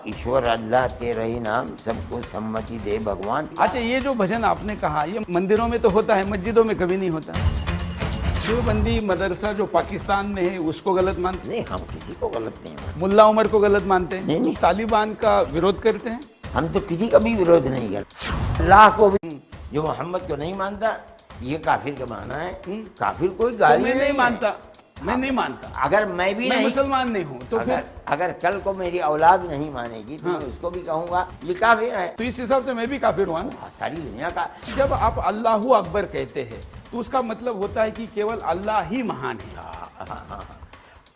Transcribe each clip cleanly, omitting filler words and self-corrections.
ईश्वर अल्लाह तेरा ही नाम, सबको सम्मति दे भगवान। अच्छा, ये जो भजन आपने कहा ये मंदिरों में तो होता है, मस्जिदों में कभी नहीं होता। देवबंदी मदरसा जो पाकिस्तान में है उसको गलत मानते नहीं, हम किसी को गलत नहीं मानते। मुल्ला उमर को गलत मानते हैं? नहीं। तालिबान का विरोध करते हैं? हम तो किसी का भी विरोध नहीं करते। अल्लाह को भी जो मोहम्मद को नहीं मानता ये काफिर का माना है। काफिर कोई गाली मैं नहीं मानता, मैं नहीं मानता। अगर मैं भी मैं नहीं, मुसलमान नहीं हूँ तो फिर अगर कल को मेरी औलाद नहीं मानेगी तो मैं उसको भी कहूंगा ये काफिर है। तो इस हिसाब से मैं भी काफिर हुआ ना। सारी दुनिया का। जब आप अल्लाहू अकबर कहते हैं तो उसका मतलब होता है कि केवल अल्लाह ही महान है। हाँ,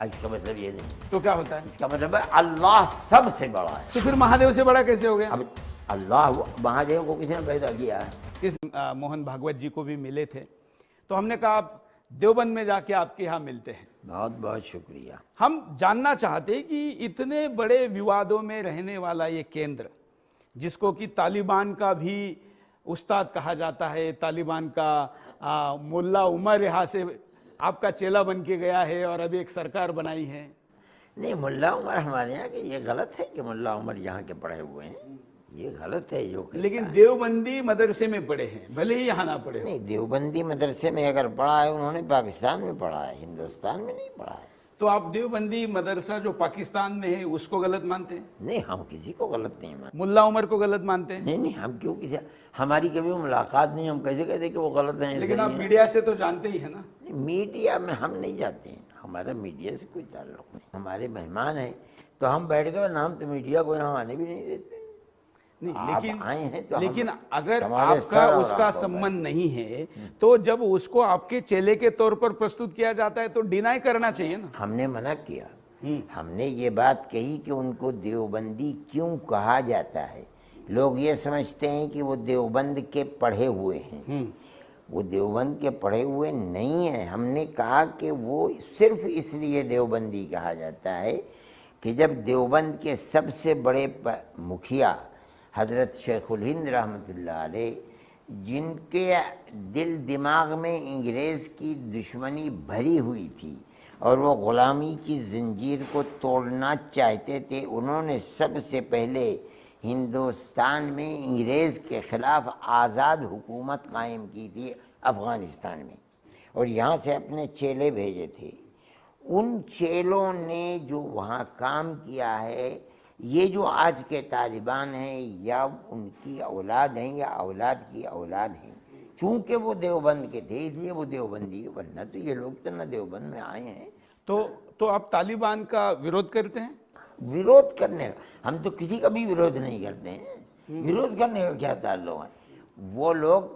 इसका मतलब ये नहीं। तो क्या होता है? इसका मतलब है अल्लाह सबसे बड़ा है। तो फिर महादेव से बड़ा कैसे हो गया? अब अल्लाह महादेव को किसने पैदा किया है? इस मोहन भागवत जी को भी मिले थे तो हमने कहा आप देवबंद में जाके आपके यहाँ मिलते हैं। बहुत बहुत शुक्रिया। हम जानना चाहते हैं कि इतने बड़े विवादों में रहने वाला ये केंद्र, जिसको कि तालिबान का भी उस्ताद कहा जाता है, तालिबान का मुल्ला उमर यहाँ से आपका चेला बन के गया है और अभी एक सरकार बनाई है। नहीं, मुल्ला उमर हमारे यहाँ के ये गलत है कि मुल्ला उमर यहाँ के पढ़े हुए हैं, ये गलत है जो। लेकिन देवबंदी मदरसे में पढ़े हैं, भले ही यहाँ ना पढ़े हो। नहीं, देवबंदी मदरसे में अगर पढ़ा है उन्होंने पाकिस्तान में पढ़ा है, हिंदुस्तान में नहीं पढ़ा है। तो आप देवबंदी मदरसा जो पाकिस्तान में है उसको गलत मानते हैं? नहीं, हम किसी को गलत नहीं मानते। मुल्ला उमर को गलत मानते हैं? नहीं, हम क्यों किसी, हमारी कभी मुलाकात नहीं, हम कैसे कहते कि वो गलत है। लेकिन आप मीडिया से तो जानते ही है ना। मीडिया में हम नहीं जाते हैं, हमारा मीडिया से कोई ताल्लुक नहीं। हमारे मेहमान हैं तो हम बैठ गए, नाम तो मीडिया को यहाँ आने भी नहीं देते। नहीं, लेकिन आए हैं तो लेकिन अगर आपका उसका संबंध नहीं है तो जब उसको आपके चेले के तौर पर प्रस्तुत किया जाता है तो डिनाई करना चाहिए ना। हमने मना किया। हमने ये बात कही कि उनको देवबंदी क्यों कहा जाता है। लोग ये समझते हैं कि वो देवबंद के पढ़े हुए हैं, वो देवबंद के पढ़े हुए नहीं हैं। हमने कहा कि वो सिर्फ इसलिए देवबंदी कहा जाता है कि जब देवबंद के सबसे बड़े मुखिया हज़रत शेखुल हिंद रहमतुल्लाह अलैह, जिनके दिल दिमाग में अंग्रेज़ की दुश्मनी भरी हुई थी और वो ग़ुलामी की ज़ंजीर को तोड़ना चाहते थे, उन्होंने सबसे पहले हिंदुस्तान में अंग्रेज़ के ख़िलाफ़ आज़ाद हुकूमत कायम की थी अफ़गानिस्तान में, और यहाँ से अपने चेले भेजे थे। उन चेलों ने जो वहाँ काम किया है, ये जो आज के तालिबान हैं या उनकी औलाद हैं या औलाद की औलाद हैं, चूँकि वो देवबंद के थे इसलिए वो देवबंदी, वरना तो ये लोग तो न देवबंद में आए हैं। तो आप तालिबान का विरोध करते हैं? विरोध करने, हम तो किसी का भी विरोध नहीं करते हैं। विरोध करने का क्या ताल्लुक है? वो लोग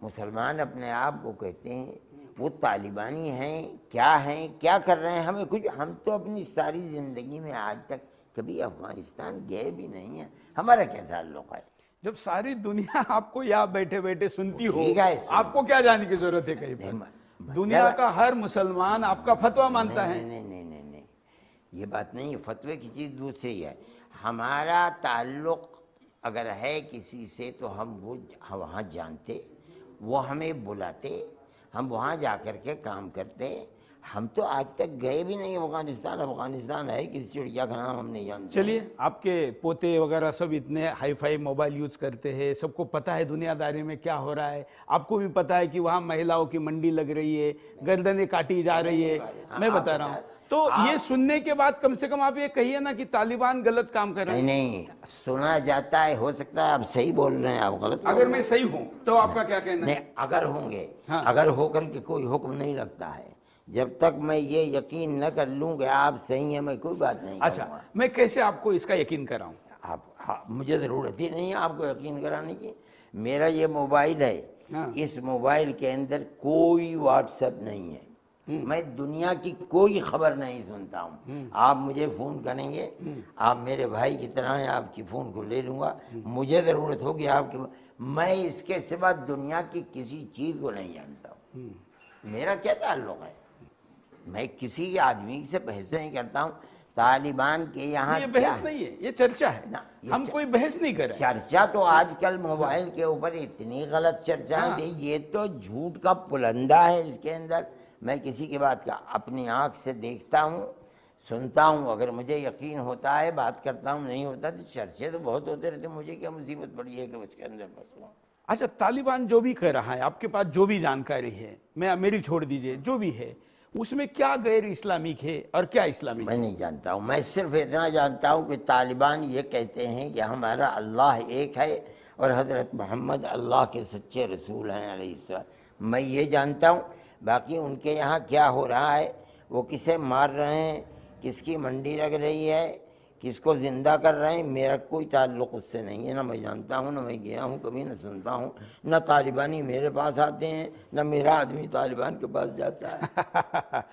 मुसलमान अपने आप को कहते हैं, वो तालिबानी हैं, क्या कर रहे हैं हमें कुछ, हम तो अपनी सारी ज़िंदगी में आज तक कभी अफगानिस्तान गए भी नहीं है, हमारा क्या ताल्लुक है? जब सारी दुनिया आपको यहाँ बैठे बैठे सुनती हो, आपको क्या जाने की जरूरत है कहीं पर? दुनिया का हर मुसलमान आपका फतवा मानता है। नहीं, ये बात नहीं है। फतवे की चीज़ दूसरी है। हमारा ताल्लुक अगर है किसी से तो हम वो वहाँ जानते, वो हमें बुलाते, हम वहाँ जा कर के काम करते। हम तो आज तक गए भी नहीं अफगानिस्तान है किसी चिड़िया का नाम हम नहीं जानते। चलिए, आपके पोते वगैरह सब इतने हाई फाई मोबाइल यूज़ करते हैं, सबको पता है दुनियादारी में क्या हो रहा है, आपको भी पता है कि वहाँ महिलाओं की मंडी लग रही है, गर्दनें काटी जा रही है। मैं बता रहा हूँ, तो ये सुनने के बाद कम से कम आप ये कहिए ना कि तालिबान गलत काम कर रहे हैं। नहीं, सुना जाता है, हो सकता है आप सही बोल रहे हैं, आप गलत। अगर मैं सही हूँ तो आपका क्या कहना है? नहीं, अगर होंगे, हाँ। अगर होकर के कोई हुक्म नहीं लगता है, जब तक मैं ये यकीन न कर लूँ कि आप सही हैं, मैं कोई बात नहीं अच्छा, मैं कैसे आपको इसका यकीन कराऊं? मुझे ज़रूरत ही नहीं है आपको यकीन कराने की। मेरा ये मोबाइल है, हाँ। इस मोबाइल के अंदर कोई व्हाट्सएप नहीं है, मैं दुनिया की कोई खबर नहीं सुनता हूँ। आप मुझे फ़ोन करेंगे, आप मेरे भाई की तरह हैं, आपकी फ़ोन को ले लूँगा। मुझे ज़रूरत होगी आपकी, मैं इसके सिवा दुनिया की किसी चीज़ को नहीं जानता हूँ। मेरा क्या ताल्लुक़ है? मैं किसी आदमी से बहस नहीं करता हूँ। तालिबान के यहाँ ये बहस नहीं है, ये चर्चा है ना, हम कोई बहस नहीं कर रहे। चर्चा तो आजकल मोबाइल के ऊपर इतनी गलत चर्चा है, ये तो झूठ का पुलंदा है इसके अंदर। मैं किसी की बात का अपनी आँख से देखता हूँ, सुनता हूँ, अगर मुझे यकीन होता है बात करता हूँ, नहीं होता तो चर्चे तो बहुत होते रहते, मुझे क्या मुसीबत पड़ी है कि उसके अंदर फंसूँ। अच्छा, तालिबान जो भी कर रहा है, आपके पास जो भी जानकारी है, मेरी छोड़ दीजिए, जो भी है उसमें क्या गैर इस्लामिक है और क्या इस्लामिक मैं है? नहीं जानता हूँ, मैं सिर्फ इतना जानता हूँ कि तालिबान ये कहते हैं कि हमारा अल्लाह एक है और हज़रत मोहम्मद अल्लाह के सच्चे रसूल हैं अलैहिस्सलाम। मैं ये जानता हूँ, बाकी उनके यहाँ क्या हो रहा है, वो किसे मार रहे हैं, किसकी मंडी लग रही है, किसको ज़िंदा कर रहे हैं, मेरा कोई ताल्लुक़ उससे नहीं है। ना मैं जानता हूँ, ना मैं गया हूँ कभी, ना सुनता हूँ, ना तालिबानी मेरे पास आते हैं, ना मेरा आदमी तालिबान के पास जाता है।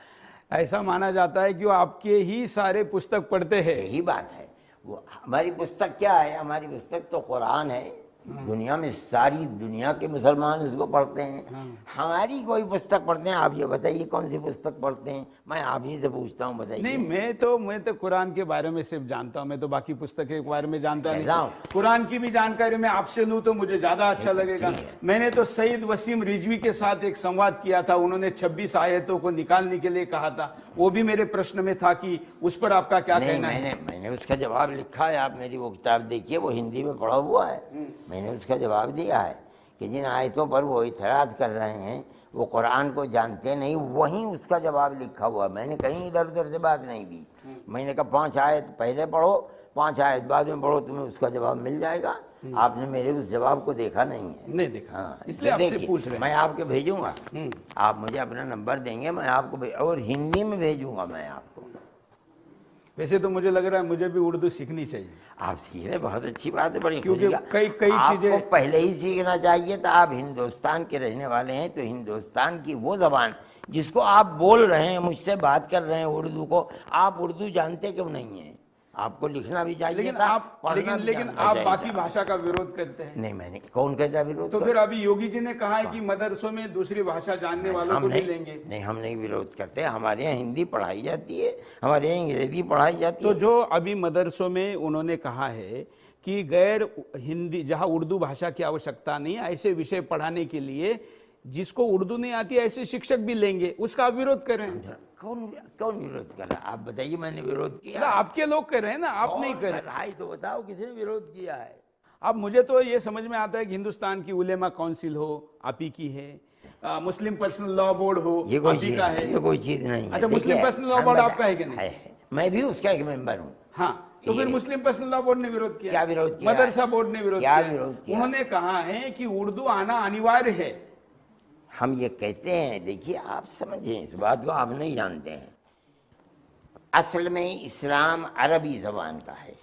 ऐसा माना जाता है कि वो आपके ही सारे पुस्तक पढ़ते हैं। यही बात है, वो हमारी पुस्तक क्या है, हमारी पुस्तक तो कुरान है। दुनिया में सारी दुनिया के मुसलमान उसको पढ़ते हैं, हमारी कोई पुस्तक पढ़ते हैं? आप ये बताइए कौन सी पुस्तक पढ़ते हैं, मैं आप ही से पूछता हूँ, बताइए। नहीं, मैं तो कुरान के बारे में सिर्फ जानता हूँ, मैं तो बाकी पुस्तक के बारे में जानता नहीं। हूँ। कुरान की भी जानकारी मैं आपसे लूँ तो मुझे ज्यादा अच्छा लगेगा। मैंने तो सईद वसीम रिजवी के साथ एक संवाद किया था, उन्होंने 26 आयतों को निकालने के लिए कहा था, वो भी मेरे प्रश्न में था कि उस पर आपका क्या कहना है? मैंने उसका जवाब लिखा है, आप मेरी वो किताब देखिए, वो हिंदी में पढ़ा हुआ है। मैंने उसका जवाब दिया है कि जिन आयतों पर वो इतराज़ कर रहे हैं वो कुरान को जानते नहीं, वहीं उसका जवाब लिखा हुआ। मैंने कहीं इधर उधर से बात नहीं की। मैंने कहा 5 आयत पहले पढ़ो, 5 आयत बाद में पढ़ो, तुम्हें उसका जवाब मिल जाएगा। आपने मेरे उस जवाब को देखा नहीं है। नहीं देखा। हाँ, इसलिए आपसे पूछ रहे हैं। मैं आपके भेजूंगा, आप मुझे अपना नंबर देंगे, मैं आपको और हिंदी में भेजूंगा मैं आपको। वैसे तो मुझे लग रहा है मुझे भी उर्दू सीखनी चाहिए। आप सीख रहे, बहुत अच्छी बात है, बड़ी क्योंकि खुशी का। कई आपको चीजें पहले ही सीखना चाहिए था। आप हिंदुस्तान के रहने वाले हैं तो हिंदुस्तान की वो जबान जिसको आप बोल रहे हैं, मुझसे बात कर रहे हैं उर्दू को, आप उर्दू जानते क्यों नहीं हैं? आपको लिखना भी चाहिए लेकिन था, आप पढ़ना भी लेकिन जानना आप चाहिए बाकी था। भाषा का विरोध करते हैं। नहीं, मैंने कौन कहता विरोध? तो फिर अभी योगी जी ने कहा है कि मदरसों में दूसरी भाषा जानने वालों को भी लेंगे। नहीं, हम नहीं विरोध करते। हमारे यहाँ हिंदी पढ़ाई जाती है, हमारे यहाँ अंग्रेजी पढ़ाई जाती है। तो जो अभी मदरसों में उन्होंने कहा है कि गैर हिंदी, जहाँ उर्दू भाषा की आवश्यकता नहीं, ऐसे विषय पढ़ाने के लिए जिसको उर्दू नहीं आती ऐसे शिक्षक भी लेंगे, उसका आप विरोध कर रहे हैं। कौन विरोध कर रहा है? आप बताइए, मैंने विरोध किया? आपके लोग कर रहे हैं ना, आप नहीं कर रहे। तो बताओ किसने विरोध किया है? अब मुझे तो ये समझ में आता है कि हिंदुस्तान की उलेमा काउंसिल हो, आप ही की है, मुस्लिम पर्सनल लॉ बोर्ड हो, आप ही का है। ये कोई चीज नहीं है। अच्छा, मुस्लिम पर्सनल लॉ बोर्ड आपका है कि नहीं? मैं भी उसका एक मेंबर हूँ। हाँ, तो फिर मुस्लिम पर्सनल लॉ बोर्ड ने विरोध किया। क्या विरोध किया? मदरसा बोर्ड ने विरोध क्या किया। विरोध किया? उन्होंने कहा है कि उर्दू आना अनिवार्य है। हम ये कहते हैं, देखिए आप समझें इस बात को, आप नहीं जानते हैं। असल में इस्लाम अरबी ज़बान का है,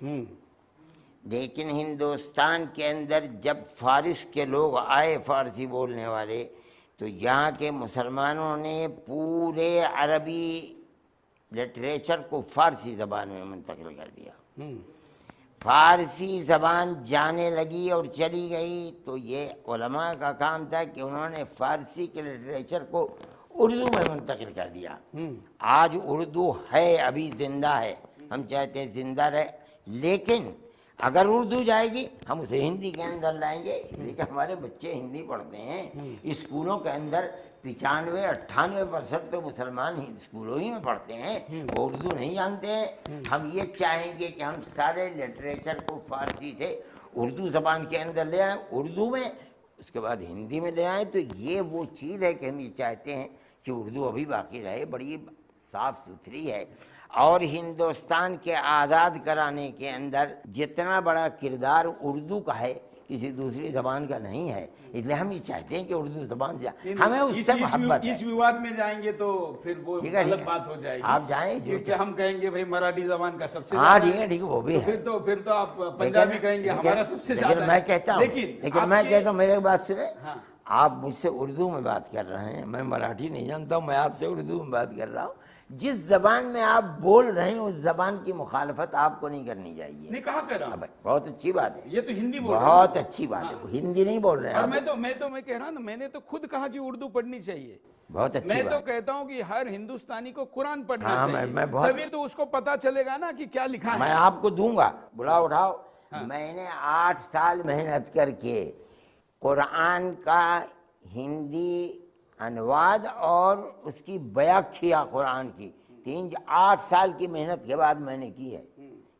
लेकिन हिंदुस्तान के अंदर जब फारिस के लोग आए, फारसी बोलने वाले, तो यहाँ के मुसलमानों ने पूरे अरबी लिटरेचर को फारसी ज़बान में मुंतकिल कर दिया। फारसी ज़बान जाने लगी और चली गई, तो ये उलमा का काम था कि उन्होंने फारसी के लिटरेचर को उर्दू में मुंतकिल कर दिया। आज उर्दू है, अभी जिंदा है, हम चाहते हैं जिंदा रहे, लेकिन अगर उर्दू जाएगी हम उसे हिंदी के अंदर लाएंगे। देखिए हमारे बच्चे हिंदी पढ़ते हैं, स्कूलों के अंदर 95-98% तो मुसलमान ही स्कूलों ही में पढ़ते हैं, वो उर्दू नहीं जानते हैं। हम ये चाहेंगे कि हम सारे लिटरेचर को फारसी से उर्दू ज़बान के अंदर ले आएँ, उर्दू में, उसके बाद हिंदी में ले आएँ। तो ये वो चीज़ है कि हम ये चाहते हैं कि उर्दू अभी बाकी रहे, बड़ी साफ़ सुथरी है। और हिंदुस्तान के आज़ाद कराने के अंदर जितना बड़ा किरदार उर्दू का है, किसी दूसरी ज़बान का नहीं है। इसलिए हम ये चाहते हैं कि उर्दू ज़बान हमें उससे मोहब्बत है। इस विवाद में जाएंगे तो फिर वो अलग बात हो जाएगी। आप जाएं, क्योंकि हम कहेंगे भाई मराठी ज़बान का सबसे हाँ ठीक है, वो भी है। फिर तो आप पंजाबी कहेंगे हमारा सबसे ज्यादा। मैं कहता हूँ, लेकिन मैं कहता हूँ, मेरे बात सुने, हाँ। आप मुझसे उर्दू में बात कर रहे हैं, मैं मराठी नहीं जानता हूँ, मैं आपसे उर्दू में बात कर रहा हूँ। जिस जबान में आप बोल रहे हैं उस जबान की मुखालफत आपको नहीं करनी चाहिए। नहीं, कहा कर रहा हूं। बहुत अच्छी बात है, ये तो हिंदी बोल रहे हैं। बहुत अच्छी बात है, हिंदी नहीं बोल रहे हैं। और मैं कह रहा हूँ ना, मैंने तो खुद कहा कि उर्दू पढ़नी चाहिए। बहुत अच्छी मैं बात। तो कहता हूँ कि हर हिंदुस्तानी को कुरान पढ़ना चाहिए। मैं तभी तो उसको पता चलेगा ना कि क्या लिखा है। मैं आपको दूंगा, बुलाओ उठाओ। मैंने 8 साल मेहनत करके कुरान का हिंदी अनुवाद और उसकी व्याख्या कुरान की 8 साल की मेहनत के बाद मैंने की है।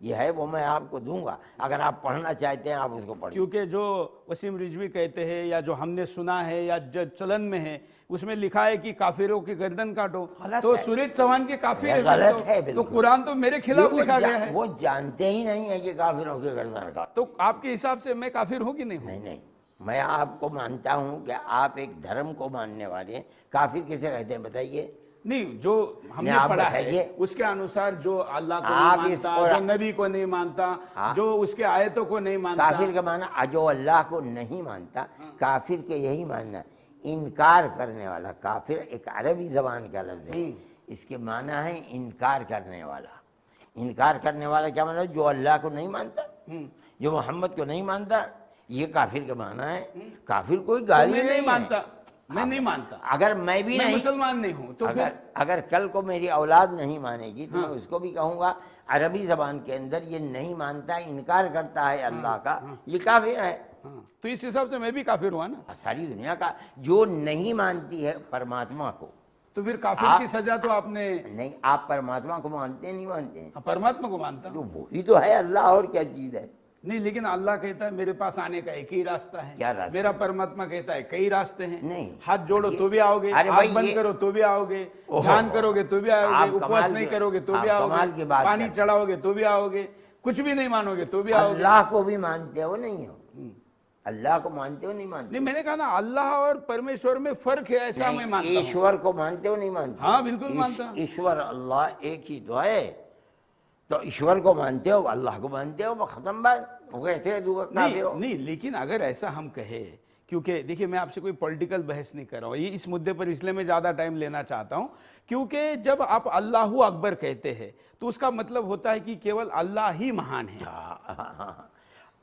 ये है वो मैं आपको दूंगा, अगर आप पढ़ना चाहते हैं आप उसको पढ़िए। क्योंकि जो वसीम रिजवी कहते हैं या जो हमने सुना है या जो चलन में है उसमें लिखा है कि काफिरों की गर्दन काटो, गलत तो है। सूरज चौहान के काफिर ये हैं, गलत है तो बिल्कुल। कुरान तो मेरे खिलाफ लिखा गया है। वो जानते ही नहीं है कि काफिरों की गर्दन काटो। तो आपके हिसाब से मैं काफिर हूँ कि नहीं हूँ? नहीं नहीं, मैं आपको मानता हूं कि आप एक धर्म को मानने वाले हैं। काफिर किसे कहते हैं बताइए? नहीं, जो हमने आप पढ़ा है बताइए। उसके अनुसार जो अल्लाह को आप नहीं इस मानता, कुरान- जो नबी को नहीं मानता, जो उसके आयतों को नहीं मानता। काफिर का माना जो अल्लाह को नहीं मानता, काफिर के यही मानना, इनकार करने वाला। काफिर एक अरबी जबान का लफ्ज है, इसके माना है इनकार करने वाला। इनकार करने वाला क्या माना? जो अल्लाह को नहीं मानता, जो मोहम्मद को नहीं मानता, ये काफिर का माना है। काफिर कोई गाली मैं नहीं है। मानता, मैं नहीं मानता, अगर मैं भी मैं नहीं, मुसलमान नहीं हूँ, तो फिर अगर कल को मेरी औलाद नहीं मानेगी तो मैं उसको भी कहूंगा अरबी जबान के अंदर ये नहीं मानता, इनकार करता है अल्लाह का, ये काफिर है। हाँ, तो इस हिसाब से मैं भी काफिर हुआ ना। सारी दुनिया का जो नहीं मानती है परमात्मा को, तो फिर काफिर की सजा तो आपने, नहीं, आप परमात्मा को मानते हैं नहीं मानते हैं? परमात्मा को मानता हूं। तो वही तो है अल्लाह, और क्या चीज है? नहीं, लेकिन अल्लाह कहता है मेरे पास आने का एक ही रास्ता है। क्या रास्ता? मेरा परमात्मा कहता है कई रास्ते हैं। नहीं, हाथ जोड़ो तो भी आओगे, अरे आँख भाई बंद ये- करो तो भी आओगे, ओहो, ध्यान करोगे तो भी आओगे, आप उपवास कमाल नहीं की- करोगे तो आप भी कमाल की आओगे, बात पानी कर- चढ़ाओगे तो भी आओगे, कुछ भी नहीं मानोगे तो भी आओगे। अल्लाह को भी मानते हो नहीं हो? अल्लाह को मानते हो नहीं मानते? नहीं, मैंने कहा ना अल्लाह और परमेश्वर में फर्क है, ऐसा मैं मानता हूँ। ईश्वर को मानते हो नहीं मानते? हाँ, बिल्कुल मानता हूं। ईश्वर अल्लाह एक ही तो है, तो ईश्वर को मानते हो, अल्लाह को मानते हो, वो खत्म बात। वो कहते हैं दूसरा काफिर हो। नहीं, लेकिन अगर ऐसा हम कहे, क्योंकि देखिए मैं आपसे कोई पॉलिटिकल बहस नहीं कर रहा हूँ, ये इस मुद्दे पर इसलिए मैं ज़्यादा टाइम लेना चाहता हूँ क्योंकि जब आप अल्लाहू अकबर कहते हैं तो उसका मतलब होता है कि केवल अल्लाह ही महान है। हाँ,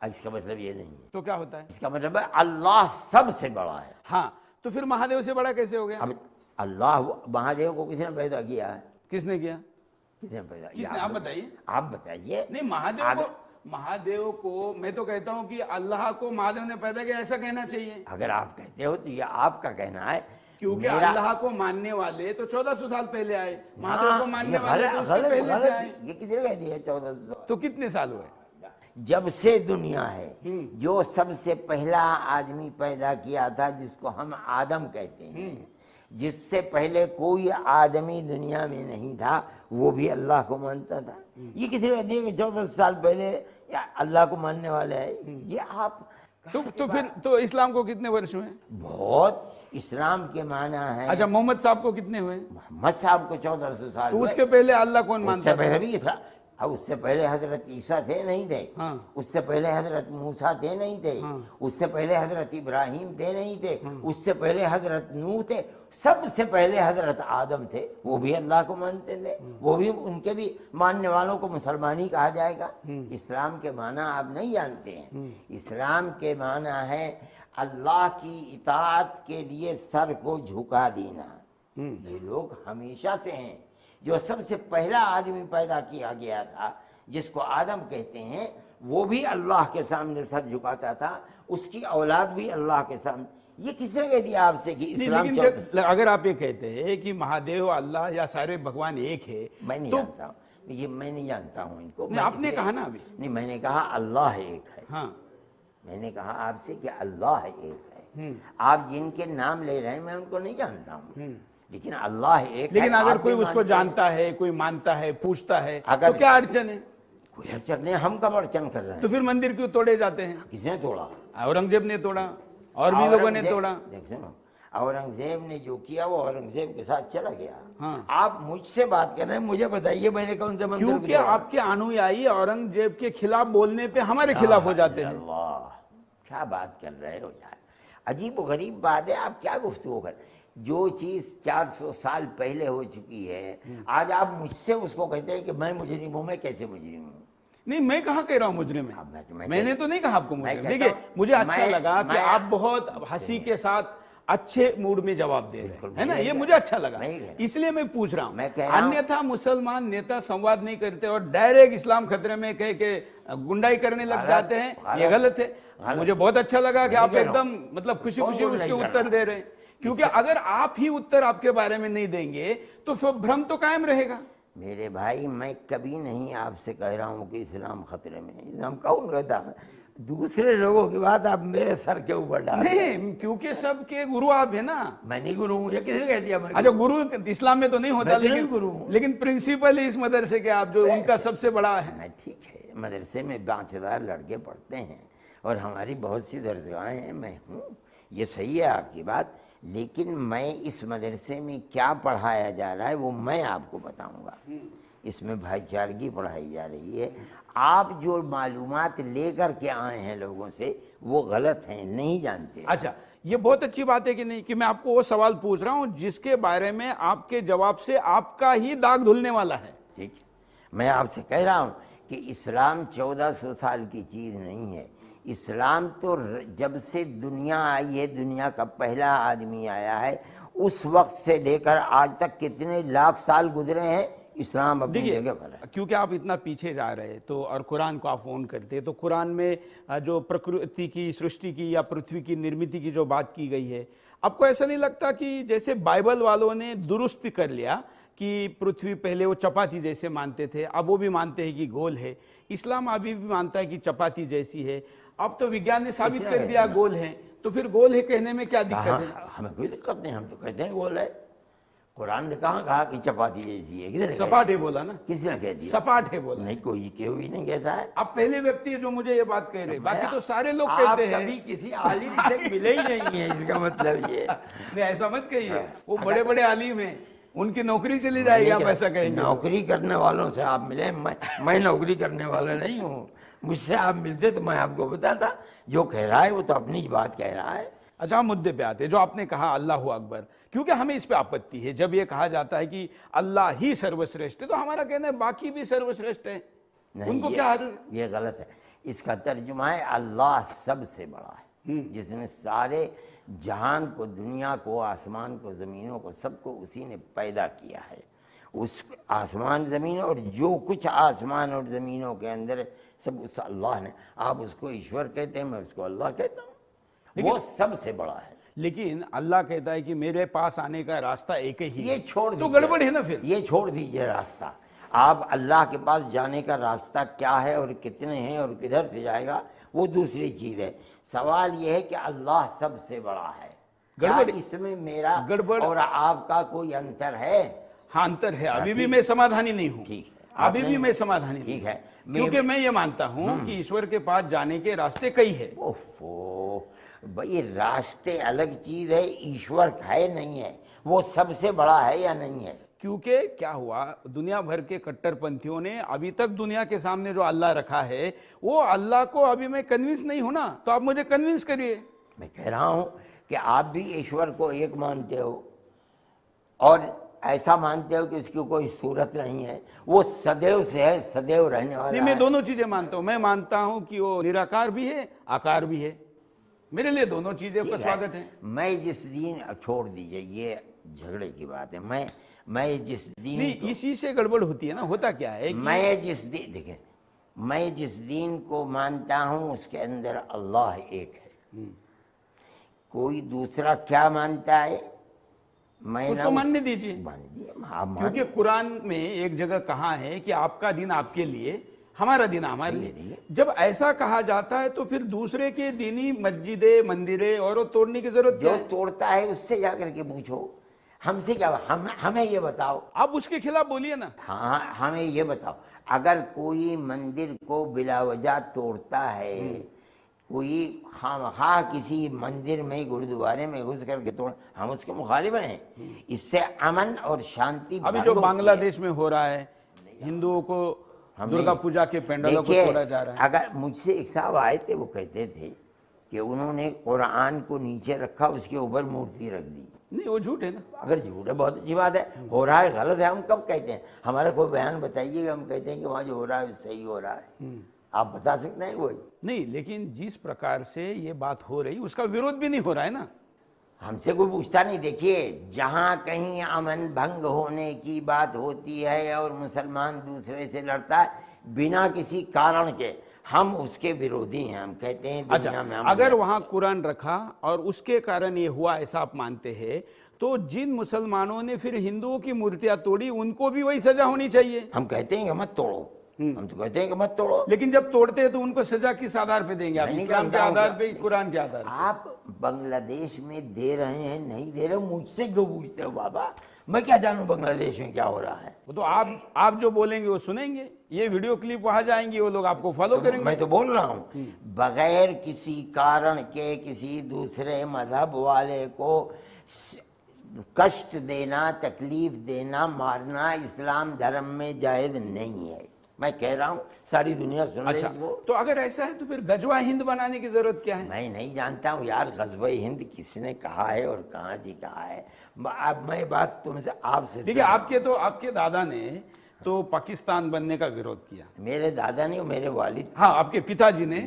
इसका मतलब ये नहीं है। तो क्या होता है? इसका मतलब है अल्लाह सबसे बड़ा है। हाँ, तो फिर महादेव से बड़ा कैसे हो गया? अब अल्लाह महादेव को किसने पैदा किया है? किसने किया? किसने पैदा किसने? किया? आप बताइए। आप बताइए। नहीं, महादेव को मैं तो कहता हूँ कि अल्लाह को महादेव ने पैदा किया, ऐसा कहना चाहिए। अगर आप कहते हो तो ये आपका कहना है, क्योंकि अल्लाह को मानने वाले तो 1400 साल पहले आए, महादेव को मानने वाले तो उसके पहले से आए। ये किसने कह दिया 1400? तो कितने साल हुए? जब से दुनिया है, जो सबसे पहला आदमी पैदा किया था जिसको हम आदम कहते हैं, जिससे पहले कोई आदमी दुनिया में नहीं था, वो भी अल्लाह को मानता था। ये किसी कहते हैं कि 1400 साल पहले या अल्लाह को मानने वाले है, ये आप तो फिर तो इस्लाम को कितने वर्ष हुए? बहुत। इस्लाम के माना है, अच्छा, मोहम्मद साहब को कितने हुए? मोहम्मद साहब को 1400 साल तो हुए। उसके पहले अल्लाह कौन उससे मानता था? पहले भी इस्लाम, अब उससे पहले हजरत ईसा थे नहीं थे? हाँ। उससे पहले हजरत मूसा थे नहीं थे? उससे पहले हजरत इब्राहिम थे नहीं थे? उससे पहले हजरत नूह थे? सबसे पहले हजरत आदम थे, वो भी अल्लाह को मानते थे, वो भी, उनके भी मानने वालों को मुसलमान ही कहा जाएगा। इस्लाम के माना आप नहीं जानते हैं। इस्लाम के माना है अल्लाह की इताअत के लिए सर को झुका देना। ये लोग हमेशा से हैं। जो सबसे पहला आदमी पैदा किया गया था जिसको आदम कहते हैं, वो भी अल्लाह के सामने सर झुकाता था, उसकी औलाद भी अल्लाह के सामने। ये किसने कह दिया आपसे कि इस्लाम? लेकिन अगर आप ये कहते हैं कि महादेव, अल्लाह या सारे भगवान एक है, मैं नहीं जानता हूँ, ये मैं नहीं जानता हूँ इनको। आपने कहा ना अभी। नहीं, मैंने कहा अल्लाह एक है। हाँ, मैंने कहा आपसे कि अल्लाह एक है। आप जिनके नाम ले रहे हैं मैं उनको नहीं जानता हूँ, लेकिन अल्लाह एक। लेकिन है, अगर आप कोई भी उसको मानते जानता है, कोई मानता है, पूछता है, अगर- तो क्या अड़चन है? कोई अड़चन नहीं, हम कब अड़चन कर रहे हैं? तो फिर मंदिर क्यों तोड़े जाते हैं? किसने तोड़ा? औरंगजेब ने तोड़ा और भी लोगों ने तोड़ा। देखो ना, औरंगजेब ने जो किया वो औरंगजेब के साथ चला गया। हाँ। आप मुझसे बात कर रहे हैं, मुझे बताइए मैंने कौन से मंदिर को क्योंकि तोड़ा? आपके अनुयायी औरंगजेब के खिलाफ बोलने पे हमारे खिलाफ हो जाते हैं। अल्लाह, क्या बात कर रहे हो यार, अजीब व गरीब बात है। आप क्या गुफ्तगू कर, जो चीज 400 साल पहले हो चुकी है, आज आप मुझसे उसको कहते हैं कि मैं मुजरिम हूं। मैं कैसे मुजरिम हूँ? नहीं, मैं कहाँ कह रहा हूँ मुजरिम अब है, मैंने तो नहीं कहा आपको मुजरिम। कहता देखिए, हूँ, मुझे अच्छा मैं- लगा कि मैं- आप बहुत हंसी के साथ अच्छे मूड में जवाब दे रहे हैं, है ना, ये मुझे अच्छा लगा, इसलिए मैं पूछ रहा मैं हूँ। कह रहा हूँ- अन्यथा मुसलमान नेता संवाद नहीं करते और डायरेक्ट इस्लाम खतरे में कह के गुंडाई करने लग जाते हैं, ये गलत है। मुझे बहुत अच्छा लगा कि आप एकदम मतलब खुशी खुशी उसके उत्तर दे रहे हैं, क्योंकि अगर आप ही उत्तर आपके बारे में नहीं देंगे तो फिर भ्रम तो कायम रहेगा। मेरे भाई, मैं कभी नहीं आपसे कह रहा हूँ कि इस्लाम खतरे में है। इस्लाम कौन कहता है? दूसरे लोगों की बात आप मेरे सर के ऊपर डाल रहे हैं। नहीं, क्योंकि सबके गुरु आप है ना। मैं नहीं गुरु हूँ, ये किसने कह दिया? अच्छा, गुरु इस्लाम में तो नहीं होता, मैं तो नहीं लेकिन गुरु हूँ। लेकिन प्रिंसिपल है इस मदरसे के आप, जो उनका सबसे बड़ा है। मैं ठीक है, मदरसे में 5,000 लड़के पढ़ते हैं और हमारी बहुत सी दरसगाहें हैं, मैं हूँ, ये सही है आपकी बात। लेकिन मैं इस मदरसे में क्या पढ़ाया जा रहा है वो मैं आपको बताऊंगा। इसमें भाईचारगी पढ़ाई जा रही है। आप जो मालूमात लेकर के आए हैं लोगों से, वो गलत हैं, नहीं जानते। अच्छा, ये बहुत अच्छी बात है कि नहीं, कि मैं आपको वो सवाल पूछ रहा हूँ जिसके बारे में आपके जवाब से आपका ही दाग धुलने वाला है। ठीक है, मैं आपसे कह रहा हूँ कि इस्लाम 1400 साल की चीज़ नहीं है। इस्लाम तो जब से दुनिया आई है, दुनिया का पहला आदमी आया है, उस वक्त से लेकर आज तक कितने लाख साल गुजरे हैं, इस्लाम अपनी जगह पर है। क्योंकि आप इतना पीछे जा रहे हैं तो, और कुरान को आप फोन करते, तो कुरान में जो प्रकृति की, सृष्टि की या पृथ्वी की निर्मित की जो बात की गई है, आपको ऐसा नहीं लगता कि जैसे बाइबल वालों ने दुरुस्त कर लिया कि पृथ्वी पहले वो चपाती जैसे मानते थे, अब वो भी मानते हैं कि गोल है। इस्लाम अभी भी मानता है कि चपाती जैसी है। अब तो विज्ञान ने साबित कर दिया गोल है, तो फिर गोल है कहने में क्या दिक्कत है? हमें कोई दिक्कत नहीं, हम तो कहते हैं गोल है। कुरान ने कहा कि चपाती जैसी है? किसने? सपाट है बोला ना। किसने कह दिया? सपाट है बोला। नहीं, कोई भी नहीं कहता है। आप पहले व्यक्ति है जो मुझे ये बात कह रहे, बाकी तो सारे लोग कहते हैं। कभी किसी आलिम से मिले ही नहीं है, इसका मतलब ये नहीं, ऐसा मत कहिए। वो बड़े बड़े आलिम हैं, उनकी नौकरी चली जाएगी, आप ऐसा कहेंगे? नौकरी करने वालों से आप मिले, मैं नौकरी करने वाला नहीं हूँ। मुझसे आप मिलते तो मैं आपको बताता। जो कह रहा है वो तो अपनी बात कह रहा है। अच्छा, मुद्दे पे आते, जो आपने कहा अल्लाह अकबर, क्योंकि हमें इस पे आपत्ति है जब ये कहा जाता है कि अल्लाह ही सर्वश्रेष्ठ है, तो हमारा कहना है बाकी भी सर्वश्रेष्ठ है, उनको क्या? ये गलत है। इसका तर्जुमा है अल्लाह सबसे बड़ा है, जिसने सारे जहान को, दुनिया को, आसमान को, ज़मीनों को, सबको उसी ने पैदा किया है। उस आसमान ज़मीन और जो कुछ आसमान और ज़मीनों के अंदर सब उस अल्लाह ने। आप उसको ईश्वर कहते हैं, मैं उसको अल्लाह कहता हूँ। वो सबसे बड़ा है। लेकिन अल्लाह कहता है कि मेरे पास आने का रास्ता एक ही है। ये छोड़ तो गड़बड़ है ना फिर? ये छोड़ दीजिए रास्ता। आप अल्लाह के पास जाने का रास्ता क्या है और कितने हैं और किधर से जाएगा, वो दूसरी चीज़ है। सवाल ये है कि अल्लाह सबसे बड़ा है। गड़बड़ इसमें मेरा गड़बड़ और आपका कोई अंतर है? हाँ, अंतर है। अभी भी मैं समाधानी नहीं हूँ। ठीक है, अभी भी मैं समाधानी ठीक है, क्योंकि मैं ये मानता हूँ कि ईश्वर के पास जाने के रास्ते कई है। ओफो भाई, रास्ते अलग चीज है, ईश्वर है नहीं है, वो सबसे बड़ा है या नहीं है? क्योंकि क्या हुआ, दुनिया भर के कट्टरपंथियों ने अभी तक दुनिया के सामने जो अल्लाह रखा है, वो अल्लाह को अभी मैं कन्विंस नहीं हूं ना, तो आप मुझे कन्विंस करिए। मैं कह रहा हूं कि आप भी ईश्वर को एक मानते हो और ऐसा मानते हो कि उसकी कोई सूरत नहीं है, वो सदैव से है, सदैव रहने वाला नहीं, मैं दोनों चीजें मानता हूं। मैं मानता हूं कि वो निराकार भी है, आकार भी है। मेरे लिए दोनों चीजें का स्वागत है। मैं जिस दिन, छोड़ दीजिए ये झगड़े की बात है, मैं जिस दिन, नहीं, इसी से गड़बड़ होती है ना। होता क्या है कि मैं जिस दिन, देखिए, मैं जिस दिन को मानता हूं उसके अंदर अल्लाह एक है। कोई दूसरा क्या मानता है, मैं उसको मानने दीजिए। क्योंकि कुरान में एक जगह कहा है कि आपका दिन आपके लिए, हमारा दिन हमारे लिए। जब ऐसा कहा जाता है तो फिर दूसरे के दीनी मस्जिदें, मंदिरें और तोड़ने की जरूरत क्या है? जो तोड़ता है उससे जाकर के पूछो, हमसे क्या? हमें ये बताओ। आप उसके खिलाफ बोलिए ना। हाँ, हमें ये बताओ, अगर कोई मंदिर को बिलावजा तोड़ता है, कोई खामखा किसी मंदिर में, गुरुद्वारे में घुस करके तोड़, हम उसके मुखालिफ हैं? इससे अमन और शांति। अभी जो बांग्लादेश में हो रहा है, हिंदुओं को दुर्गा पूजा के पेंडलों को तोड़ा जा रहा है। अगर मुझसे एक साहब आए थे, वो कहते थे कि उन्होंने कुरान को नीचे रखा, उसके ऊपर मूर्ति रख दी। नहीं, वो झूठ है ना। अगर झूठ है, बहुत अच्छी बात है। हो रहा है, गलत है, हम कब कहते हैं? हमारा कोई बयान बताइएगा, हम कहते हैं कि वहाँ जो हो रहा है सही हो रहा है। आप बता सकते हैं कोई? नहीं, लेकिन जिस प्रकार से ये बात हो रही, उसका विरोध भी नहीं हो रहा है ना। हमसे कोई पूछता नहीं। देखिए, जहाँ कहीं अमन भंग होने की बात होती है और मुसलमान दूसरे से लड़ता है बिना किसी कारण के, हम उसके विरोधी हैं। हम कहते हैं दुनिया अच्छा, में हम अगर वहां कुरान रखा और उसके कारण ये हुआ ऐसा आप मानते हैं, तो जिन मुसलमानों ने फिर हिंदुओं की मूर्तियां तोड़ी उनको भी वही सजा होनी चाहिए। हम कहते हैं कि मत तोड़ो, हम तो कहते हैं कि मत तोड़ो। लेकिन जब तोड़ते हैं तो उनको सजा किस आधार पे देंगे आप? मैं नहीं इस्लाम के जानता हूं आधार क्या- पे, कुरान के आधार पे? आप बांग्लादेश में दे रहे हैं नहीं दे रहे, मुझसे क्यों पूछते हो बाबा? मैं क्या जानूं बांग्लादेश में क्या हो रहा है? वो तो आप जो बोलेंगे वो सुनेंगे, ये वीडियो क्लिप वहां जाएंगी, वो लोग आपको फॉलो करेंगे। मैं तो बोल रहा हूं, बगैर किसी कारण के किसी दूसरे मजहब वाले को कष्ट देना, तकलीफ देना, मारना इस्लाम धर्म में जायज नहीं है। मैं कह रहा हूं, सारी दुनिया सुन रही अच्छा, है इसको। तो अगर ऐसा है तो फिर गजवा हिंद बनाने की जरूरत क्या है? मैं नहीं जानता हूँ यार, ग़ज़वा हिंद किसने कहा है और कहाँ से कहा है। अब मैं बात तुमसे आपसे देखिए, आपके दादा ने तो पाकिस्तान बनने का विरोध किया। मेरे दादा नहीं, मेरे वालिद। हाँ, आपके पिताजी ने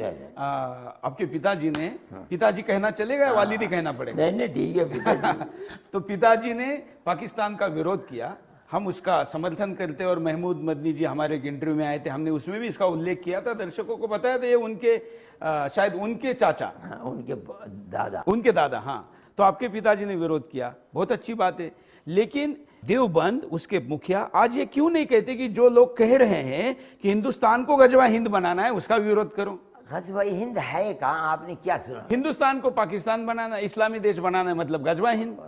हाँ। पिताजी कहना चलेगा या वालिद ही कहना पड़ेगा? नहीं नहीं ठीक है पिताजी। तो पिताजी ने पाकिस्तान का विरोध किया, हम उसका समर्थन करते और महमूद मदनी जी हमारे एक इंटरव्यू में आए थे, हमने उसमें भी इसका उल्लेख किया था, दर्शकों को बताया था। ये उनके शायद उनके चाचा, हाँ, उनके दादा। हाँ। तो आपके पिताजी ने विरोध किया, बहुत अच्छी बात है। लेकिन देवबंद, उसके मुखिया आज ये क्यों नहीं कहते कि जो लोग कह रहे हैं कि हिंदुस्तान को गजवा हिंद बनाना है उसका विरोध करो? ग़ज़वा हिंद है कहाँ? आपने क्या सुना? हिंदुस्तान को पाकिस्तान बनाना, इस्लामी देश बनाना है, मतलब गजवा हिंद।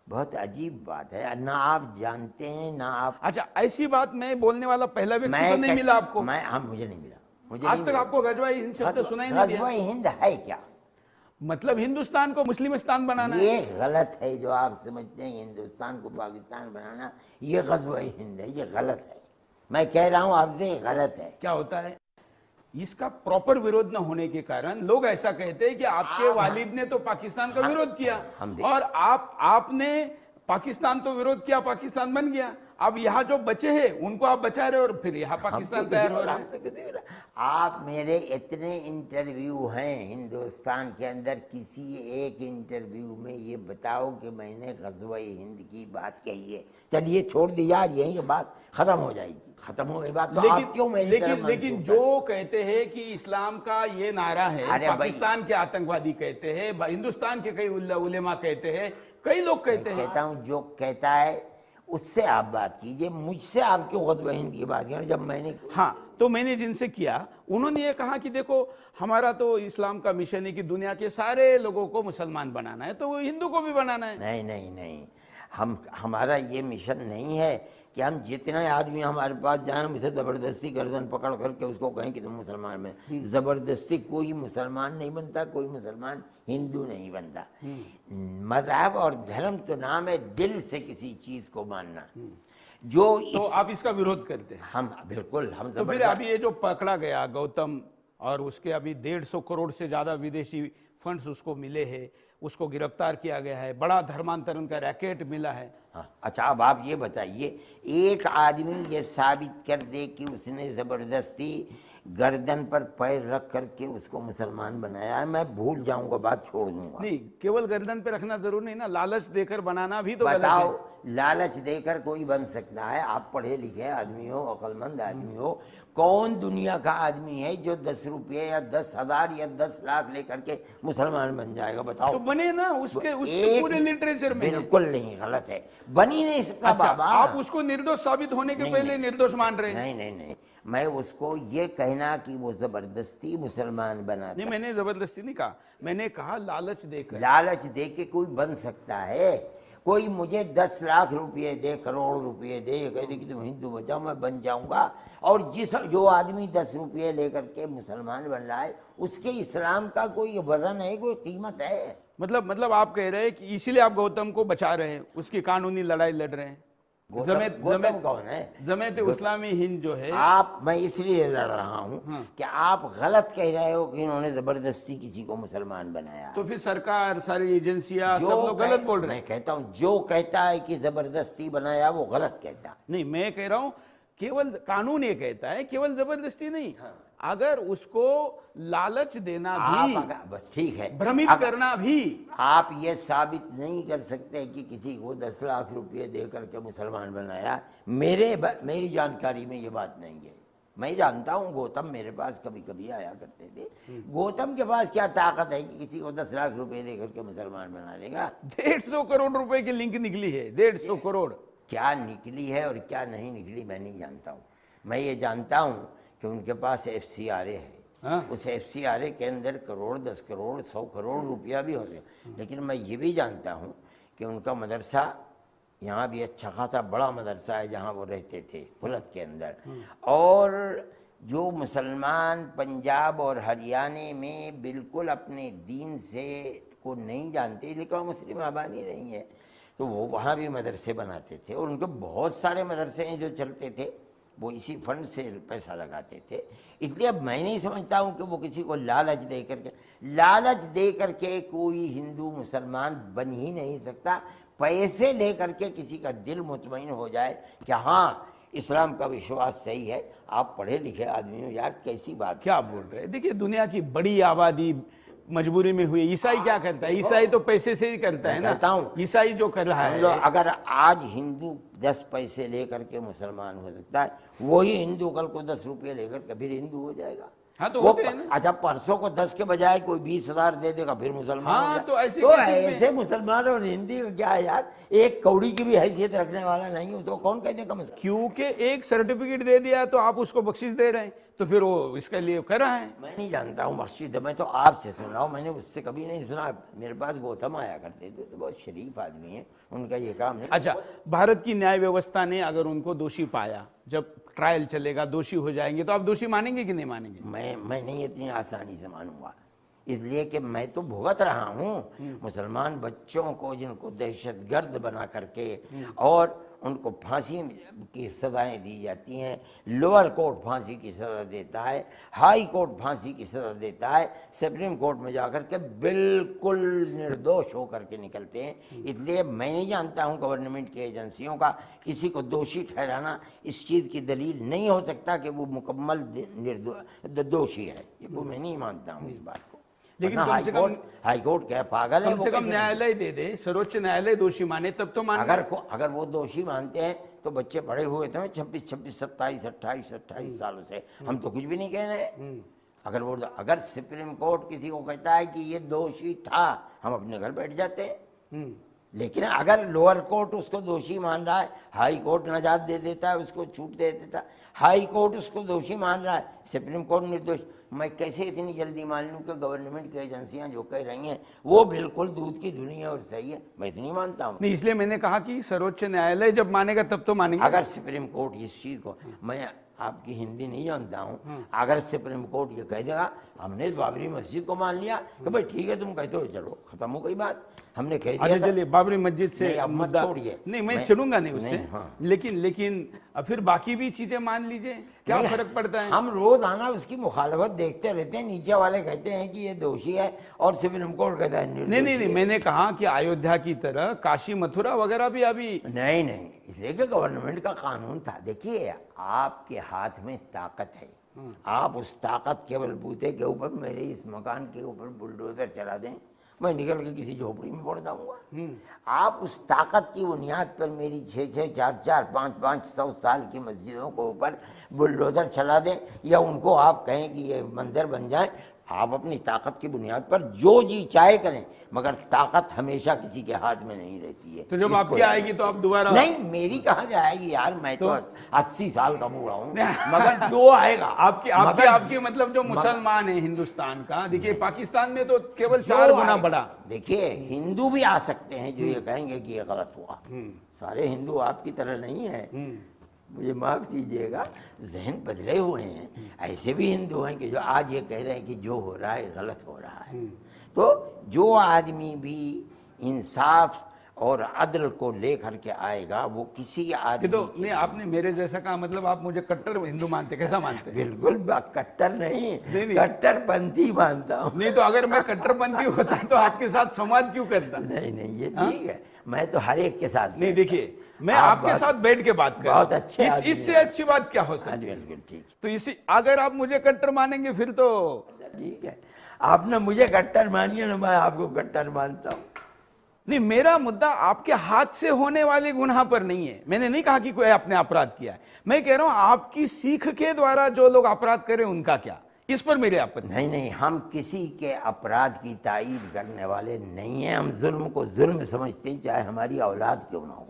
बहुत अजीब बात है ना, आप जानते हैं ना आप। अच्छा, ऐसी बात मैं बोलने वाला पहला व्यक्ति तो नहीं मिला आपको? मुझे नहीं मिला। आज तक आपको गजवा हिंद शब्द सुना ही नहीं ग़ज़वा दिया। हिंद है क्या? मतलब हिंदुस्तान को मुस्लिमिस्तान बनाना है? ये गलत है जो आप समझते हैं हिंदुस्तान को पाकिस्तान बनाना, ये ग़ज़वा हिंद है, ये गलत है। मैं कह रहा हूं आपसे, ये गलत है। क्या होता है, इसका प्रॉपर विरोध न होने के कारण लोग ऐसा कहते हैं कि आपके वालिद ने तो पाकिस्तान का विरोध किया और आपने पाकिस्तान तो विरोध किया, पाकिस्तान बन गया। अब यहाँ जो बचे हैं उनको आप बचा रहे हो और फिर यहाँ पाकिस्तान तैयार हो रहा है। आप मेरे इतने इंटरव्यू हैं हिंदुस्तान के अंदर, किसी एक इंटरव्यू में ये बताओ कि मैंने ग़ज़वा हिंद की बात कही है? चलिए छोड़ दिया, यही बात खत्म हो जाएगी। खत्म हो गई बात तो आप क्यों मेरी तरफ लेकिन जो कहते हैं कि इस्लाम का ये नारा है, पाकिस्तान के आतंकवादी कहते हैं, हिंदुस्तान के कई उलेमा कहते हैं, कई लोग कहते हैं। कहता हूँ जो कहता है उससे आप बात कीजिए, मुझसे आप क्यों ग़ज़वा हिंद की बात करें? जब मैंने तो मैंने जिनसे किया उन्होंने ये कहा कि देखो, हमारा तो इस्लाम का मिशन है कि दुनिया के सारे लोगों को मुसलमान बनाना है, तो वो हिंदू को भी बनाना है। नहीं नहीं नहीं, हमारा ये मिशन नहीं है कि हम जितने आदमी हमारे पास जाएं हम उसे ज़बरदस्ती गर्दन पकड़ करके उसको कहें कि तुम मुसलमान में। ज़बरदस्ती कोई मुसलमान नहीं बनता, कोई मुसलमान हिंदू नहीं बनता। मज़हब और धर्म तो नाम है दिल से किसी चीज़ को मानना। तो आप इसका विरोध करते हैं? हम बिल्कुल, हम तो फिर अभी ये जो पकड़ा गया गौतम और उसके अभी 150 करोड़ से ज़्यादा विदेशी फंड्स उसको मिले हैं, उसको गिरफ्तार किया गया है, बड़ा धर्मांतरण का रैकेट मिला है। हाँ, अच्छा अब आप ये बताइए, एक आदमी ये साबित कर दे कि उसने ज़बरदस्ती गर्दन पर पैर रख करके उसको मुसलमान बनाया है, मैं भूल जाऊंगा, बात छोड़ दूंगा। नहीं, केवल गर्दन पे रखना जरूरी नहीं ना, लालच देकर बनाना भी तो बताओ, गलत है। लालच देकर कोई बन सकता है? आप पढ़े लिखे आदमी हो, अक्लमंद आदमी हो, कौन दुनिया का आदमी है जो 10 रुपये या 10,000 या 10 लाख लेकर के मुसलमान बन जाएगा? बताओ। तो बने ना, उसके पूरे लिटरेचर में बिल्कुल नहीं, गलत है, बनी नहीं सकता। अच्छा, बाबा आप उसको निर्दोष साबित होने के पहले निर्दोष मान रहे हैं? नहीं नहीं नहीं, मैं उसको ये कहना कि वो जबरदस्ती मुसलमान बना। नहीं, मैंने जबरदस्ती नहीं कहा, मैंने कहा लालच देकर। लालच दे के कोई बन सकता है? कोई मुझे 10 लाख रुपये दे, करोड़ रुपये दे, कह दे कि तुम हिंदू बन जाओ, मैं बन जाऊंगा। और जो आदमी 10 रुपये लेकर के मुसलमान बन रहा है, उसके इस्लाम का कोई वजन है, कोई कीमत है? मतलब आप कह रहे हैं कि इसीलिए आप गौतम को बचा रहे हैं, उसकी कानूनी लड़ाई लड़ रहे हैं। गौतम कौन है? जमात इस्लामी हिंद जो है। मैं इसलिए लड़ रहा हूँ कि आप गलत कह रहे हो कि इन्होंने जबरदस्ती किसी को मुसलमान बनाया। तो फिर सरकार, सारी एजेंसियां, सब लोग गलत बोल रहे हैं। मैं कहता हूँ जो कहता है कि जबरदस्ती बनाया वो गलत कहता है। नहीं, मैं कह रहा हूँ केवल कानून ये कहता है, केवल जबरदस्ती नहीं। अगर उसको लालच देना भी, बस ठीक है, भ्रमित करना भी, आप ये साबित नहीं कर सकते कि किसी को 10 लाख रुपये दे करके मुसलमान बनाया। मेरी जानकारी में ये बात नहीं है। मैं जानता हूँ गौतम मेरे पास कभी कभी आया करते थे। गौतम के पास क्या ताकत है कि किसी को 10 लाख रुपए दे करके मुसलमान बना देगा। 150 करोड़ रुपए की लिंक निकली है, 150 करोड़। क्या निकली है और क्या नहीं निकली मैं नहीं जानता हूँ। मैं ये जानता हूँ कि उनके पास FCRA है। हाँ? उस FCRA के अंदर करोड़, 10 करोड़, 100 करोड़ रुपया भी हो सकता। लेकिन मैं ये भी जानता हूँ कि उनका मदरसा यहाँ भी अच्छा खासा बड़ा मदरसा है जहाँ वो रहते थे फुलत के अंदर। और जो मुसलमान पंजाब और हरियाणा में बिल्कुल अपने दीन से को नहीं जानते, लेकिन मुस्लिम आबादी नहीं है, तो वो वहाँ भी मदरसे बनाते थे। और उनके बहुत सारे मदरसे हैं जो चलते थे, वो इसी फंड से पैसा लगाते थे। इसलिए अब मैं नहीं समझता हूँ कि वो किसी को लालच दे करके कोई हिंदू मुसलमान बन ही नहीं सकता। पैसे ले करके किसी का दिल मुतमईन हो जाए कि हाँ इस्लाम का विश्वास सही है। आप पढ़े लिखे आदमी हो यार, कैसी बात क्या बोल रहे हैं? देखिए दुनिया की बड़ी आबादी मजबूरी में हुई। ईसाई क्या करता है? ईसाई तो पैसे से ही करता है ना। ईसाई जो कर रहा है, अगर आज हिंदू 10 पैसे लेकर के मुसलमान हो सकता है, वही हिंदू कल को 10 रुपये लेकर के फिर हिंदू हो जाएगा। हाँ तो होते हैं ना। अच्छा, परसों को 10 के बजाय कोई 20,000 दे देगा फिर मुसलमान हाँ, हो जाएगा। तो ऐसे मुसलमान और हिंदी का क्या है यार, एक कौड़ी की भी हैसियत रखने वाला नहीं है, उसको कौन कहने का मसला। क्योंकि एक सर्टिफिकेट दे दिया तो आप उसको बख्शिश दे रहे हैं, तो फिर वो इसके लिए कर रहा है। मैं नहीं जानता हूँ मस्जिद, मैं तो आपसे सुन रहा हूँ, मैंने उससे कभी नहीं सुना। मेरे पास गौतम आया करते थे, तो बहुत शरीफ आदमी है, उनका ये काम नहीं। अच्छा, भारत की न्याय व्यवस्था ने अगर उनको दोषी पाया, जब ट्रायल चलेगा दोषी हो जाएंगे, तो आप दोषी मानेंगे कि नहीं मानेंगे? मैं नहीं इतनी आसानी से मानूंगा, इसलिए कि मैं तो भुगत रहा हूँ मुसलमान बच्चों को जिनको दहशतगर्द बना करके और उनको फांसी की सज़ाएं दी जाती हैं। लोअर कोर्ट फांसी की सज़ा देता है, हाई कोर्ट फांसी की सज़ा देता है, सुप्रीम कोर्ट में जाकर के बिल्कुल निर्दोष होकर के निकलते हैं। इसलिए मैं नहीं जानता हूँ गवर्नमेंट की एजेंसियों का किसी को दोषी ठहराना इस चीज़ की दलील नहीं हो सकता कि वो मुकम्मल दोषी है। ये वो मैं नहीं मानता हूँ इस बात को। लेकिन हाई कोर्ट क्या पागल है? कम से कम न्यायालय दे दे, सर्वोच्च न्यायालय दोषी माने तब तो मान। अगर वो दोषी मानते हैं तो बच्चे बड़े हुए थे 26, 27, 28 सालों से, हम तो कुछ भी नहीं कह रहे। अगर सुप्रीम कोर्ट किसी को कहता है कि ये दोषी था, हम अपने घर बैठ जाते हैं। लेकिन अगर लोअर कोर्ट उसको दोषी मान रहा है, हाई कोर्ट नजात दे देता है, उसको छूट दे देता है, हाई कोर्ट उसको दोषी मान रहा है, सुप्रीम कोर्ट निर्दोष, मैं कैसे इतनी जल्दी मान लूँ कि गवर्नमेंट की एजेंसियां जो कह रही हैं वो बिल्कुल दूध की धुनी है और सही है? मैं इतनी मानता हूँ। नहीं, इसलिए मैंने कहा कि सर्वोच्च न्यायालय जब मानेगा तब तो मानेंगे। अगर सुप्रीम कोर्ट इस चीज़ को, मैं आपकी हिंदी नहीं जानता हूँ, अगर सुप्रीम कोर्ट ये कह देगा हमने बाबरी मस्जिद को मान लिया कि भाई ठीक है तुम कहते हो, चलो खत्म हो गई बात, हमने कह दिया। अच्छा चलिए, बाबरी मस्जिद से मुद्दा छोड़िए। नहीं, मैं चलूंगा नहीं उससे। हाँ। लेकिन फिर बाकी भी चीजें मान लीजिए, क्या फर्क पड़ता है? हम रोजाना उसकी मुखालफत देखते रहते हैं, नीचे वाले कहते हैं कि ये दोषी है और सुप्रीम कोर्ट कहता है नहीं, मैंने कहा कि अयोध्या की तरह काशी मथुरा वगैरह भी अभी नहीं, इसलिए कि गवर्नमेंट का कानून था। देखिए आपके हाथ में ताकत है, आप उस ताकत के बलबूते के ऊपर मेरे इस मकान के ऊपर बुलडोजर चला दें, मैं निकल के किसी झोपड़ी में पड़ जाऊंगा। आप उस ताकत की बुनियाद पर मेरी 6-6, 4-4, 5-5, 100 साल की मस्जिदों को ऊपर बुलडोजर चला दें, या उनको आप कहें कि ये मंदिर बन जाए, आप अपनी ताकत की बुनियाद पर जो जी चाहे करें, मगर ताकत हमेशा किसी के हाथ में नहीं रहती है। तो जब आपकी आएगी तो आप दोबारा? नहीं, मेरी कहाँ जाएगी यार, मैं तो 80 साल का बूढ़ा हूँ, मगर जो आएगा आपकी मतलब जो मुसलमान है हिंदुस्तान का, देखिए पाकिस्तान में तो केवल 4 गुना बड़ा। देखिए हिंदू भी आ सकते हैं जो ये कहेंगे कि ये गलत हुआ। सारे हिंदू आपकी तरह नहीं है, मुझे माफ़ कीजिएगा, जहन बदले हुए हैं। ऐसे भी हिंदू हैं कि जो आज ये कह रहे हैं कि जो हो रहा है गलत हो रहा है। तो जो आदमी भी इंसाफ और अदल को लेकर के आएगा वो किसी आदमी तो नहीं, आपने मेरे जैसा कहा, मतलब आप मुझे कट्टर हिंदू मानते? कैसा मानते? बिल्कुल कट्टर नहीं, कट्टरपंथी मानता हूँ। नहीं तो अगर मैं कट्टरपंथी होता तो आपके साथ संवाद क्यों करता? नहीं, ये ठीक है, मैं तो हर एक के साथ। नहीं देखिए, मैं आपके साथ बैठ के बात कर, बहुत अच्छे, इससे अच्छी बात क्या हो सकती है? बिल्कुल ठीक। तो इसी अगर आप मुझे कट्टर मानेंगे फिर तो ठीक है, आपने मुझे कट्टर मानिए ना, मैं आपको कट्टर मानता हूँ। नहीं, मेरा मुद्दा आपके हाथ से होने वाले गुनाह पर नहीं है। मैंने नहीं कहा कि कोई आपने अपराध किया है, मैं कह रहा हूं आपकी सीख के द्वारा जो लोग अपराध करें उनका क्या, इस पर मेरे आपत्ति। नहीं नहीं, हम किसी के अपराध की तायीद करने वाले नहीं हैं। हम जुल्म को जुल्म समझते हैं, चाहे हमारी औलाद क्यों ना हो।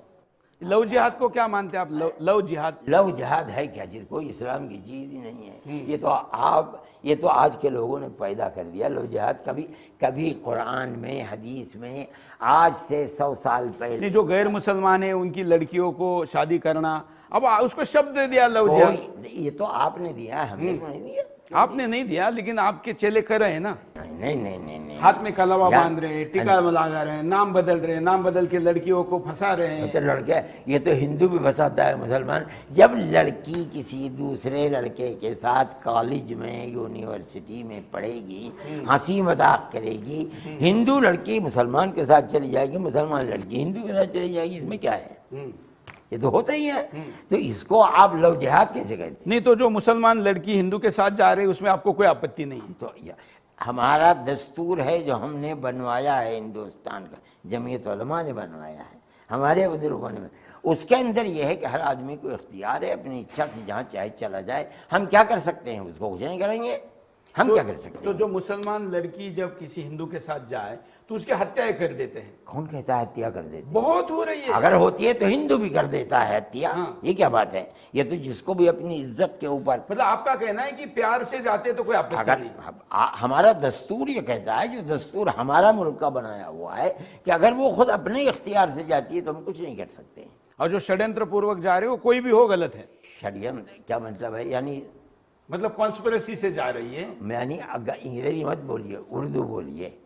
लव जिहाद को क्या मानते हैं आप? लव जिहाद, लव जिहाद है क्या चीज? कोई इस्लाम की चीज ही नहीं है। ये तो आज के लोगों ने पैदा कर दिया। लव जिहाद कभी कुरान में, हदीस में, आज से 100 साल पहले जो गैर मुसलमान है उनकी लड़कियों को शादी करना, अब उसको शब्द दे दिया लव जिहाद। ये तो आपने दिया है, हमने तो नहीं दिया। आपने नहीं दिया, लेकिन आपके चेले कर रहे हैं ना। नहीं नहीं नहीं नहीं, हाथ में कलावा बांध रहे हैं, टीका लगा रहे हैं, नाम बदल रहे हैं, नाम बदल के लड़कियों को फंसा रहे हैं। तो लड़के, ये तो हिंदू भी फंसाता है मुसलमान। जब लड़की किसी दूसरे लड़के के साथ कॉलेज में, यूनिवर्सिटी में पढ़ेगी, हंसी मजाक करेगी, हिंदू लड़की मुसलमान के साथ चली जाएगी, मुसलमान लड़की हिंदू के साथ चली जाएगी, इसमें क्या है? ये तो होता ही है। तो इसको आप लव जिहाद कैसे कहते? नहीं, तो जो मुसलमान लड़की हिंदू के साथ जा रही है उसमें आपको कोई आपत्ति नहीं? तो हमारा दस्तूर है जो हमने बनवाया है, हिंदुस्तान का जमीयत उलमा ने बनवाया है, हमारे बुजुर्गों ने। उसके अंदर यह है कि हर आदमी को इख्तियार है अपनी इच्छा से जहाँ चाहे चला जाए। हम क्या कर सकते हैं? उसको कुछ नहीं करेंगे। हम क्या कर सकते हैं? तो जो मुसलमान लड़की जब किसी हिंदू के साथ जाए तो उसकी हत्या कर देते हैं। कौन कहता है हत्या कर देते हैं? बहुत हो रही है। अगर होती है तो हिंदू भी कर देता है हत्या। हाँ। ये क्या बात है? ये तो जिसको भी अपनी इज्जत के ऊपर, मतलब आपका कहना है कि प्यार से जाते तो कोई आपत्ति अगर नहीं? हमारा दस्तूर ये कहता है, जो दस्तूर हमारा मुल्क का बनाया हुआ है, कि अगर वो खुद अपने इख्तियार से जाती है तो हम कुछ नहीं कर सकते। और जो षड्यंत्र पूर्वक जा रहे हो, कोई भी हो, गलत है। षड्यंत्र क्या मतलब है? यानी मतलब कॉन्स्पिरेसी से जा रही है। यानी अंग्रेजी मत बोलिए, उर्दू बोलिए।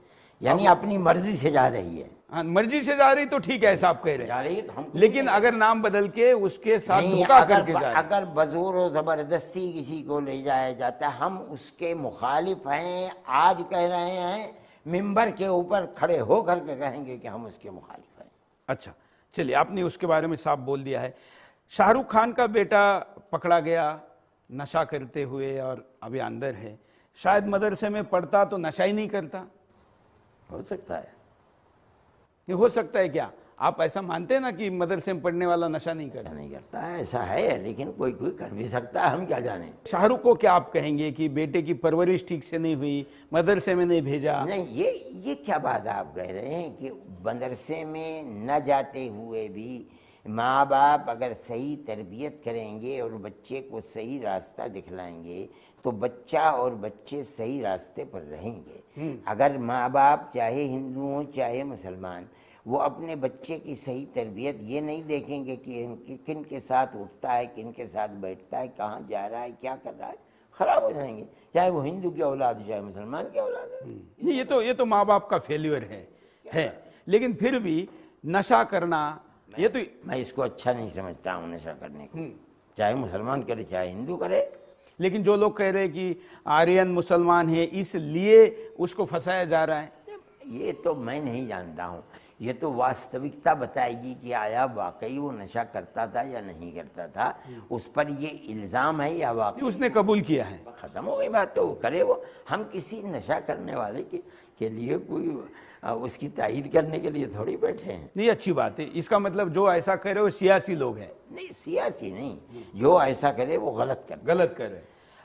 यानी अपनी मर्जी से जा रही है। हाँ, मर्जी से जा रही तो ठीक है, ऐसा आप कह रहे जा हैं। रही है तो हम, लेकिन अगर नाम बदल के उसके साथ नहीं, धोखा करके जा रहे हैं, अगर बजोर और जबरदस्ती किसी को ले जाया जाता है, हम उसके मुखालिफ हैं। आज कह रहे हैं, मिंबर के ऊपर खड़े हो करके कहेंगे कि हम उसके मुखालिफ हैं। अच्छा, चलिए, आपने उसके बारे में साफ बोल दिया है। शाहरुख खान का बेटा पकड़ा गया नशा करते हुए और अभी अंदर है। शायद मदरसे में पढ़ता तो नशा ही नहीं करता। हो सकता है। ये हो सकता है क्या? आप ऐसा मानते हैं ना कि मदरसे में पढ़ने वाला नशा नहीं करता? नहीं करता है, ऐसा है, लेकिन कोई कोई कर भी सकता है, हम क्या जाने। शाहरुख को क्या आप कहेंगे कि बेटे की परवरिश ठीक से नहीं हुई, मदरसे में नहीं भेजा? नहीं, ये क्या बात आप कह रहे हैं कि मदरसे में न जाते हुए भी माँ बाप अगर सही तरबियत करेंगे और बच्चे को सही रास्ता दिखलाएंगे तो बच्चा और बच्चे सही रास्ते पर रहेंगे। अगर माँ बाप चाहे हिंदू हों चाहे मुसलमान, वो अपने बच्चे की सही तरबियत ये नहीं देखेंगे कि किन के साथ उठता है, किन के साथ बैठता है, कहाँ जा रहा है, क्या कर रहा है, ख़राब हो जाएंगे। चाहे वो हिंदू की औलाद हो चाहे मुसलमान की औलाद है। नहीं, ये तो माँ बाप का फेल्यूर है। लेकिन फिर भी नशा करना, ये तो मैं इसको अच्छा नहीं समझता हूँ नशा करने को, चाहे मुसलमान करे चाहे हिंदू करे। लेकिन जो लोग कह रहे हैं कि आर्यन मुसलमान है इसलिए उसको फंसाया जा रहा है, ये तो मैं नहीं जानता हूँ। ये तो वास्तविकता बताएगी कि आया वाकई वो नशा करता था या नहीं करता था। उस पर ये इल्ज़ाम है या वाकई उसने कबूल किया है। ख़त्म हो गई बात, तो करे वो। हम किसी नशा करने वाले के लिए कोई उसकी तायीद करने के लिए थोड़ी बैठे हैं। नहीं, अच्छी बात है। इसका मतलब जो ऐसा करे वो सियासी लोग हैं। नहीं, सियासी नहीं, जो ऐसा करे वो गलत करे।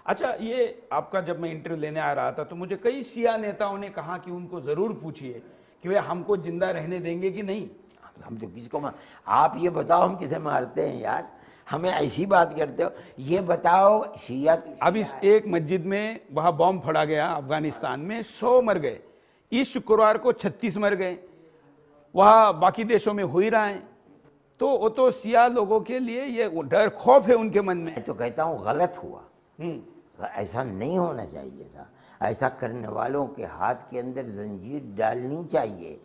अच्छा, ये आपका जब मैं इंटरव्यू लेने आ रहा था तो मुझे कई सिया नेताओं ने कहा कि उनको ज़रूर पूछिए कि वे हमको जिंदा रहने देंगे कि नहीं। हम तो किसको आप ये बताओ हम किसे मारते हैं यार? हमें ऐसी बात करते हो, ये बताओ शिया। अब इस एक मस्जिद में वहाँ बॉम्ब फड़ा गया अफगानिस्तान में, 100 मर गए। इस शुक्रवार को 36 मर गए। वहाँ बाकी देशों में हो ही रहा है। तो वो तो सिया लोगों के लिए ये डर खौफ है उनके मन में। मैं तो कहता हूँ गलत हुआ, ऐसा नहीं होना चाहिए था। ऐसा करने वालों के हाथ के अंदर जंजीर डालनी चाहिए।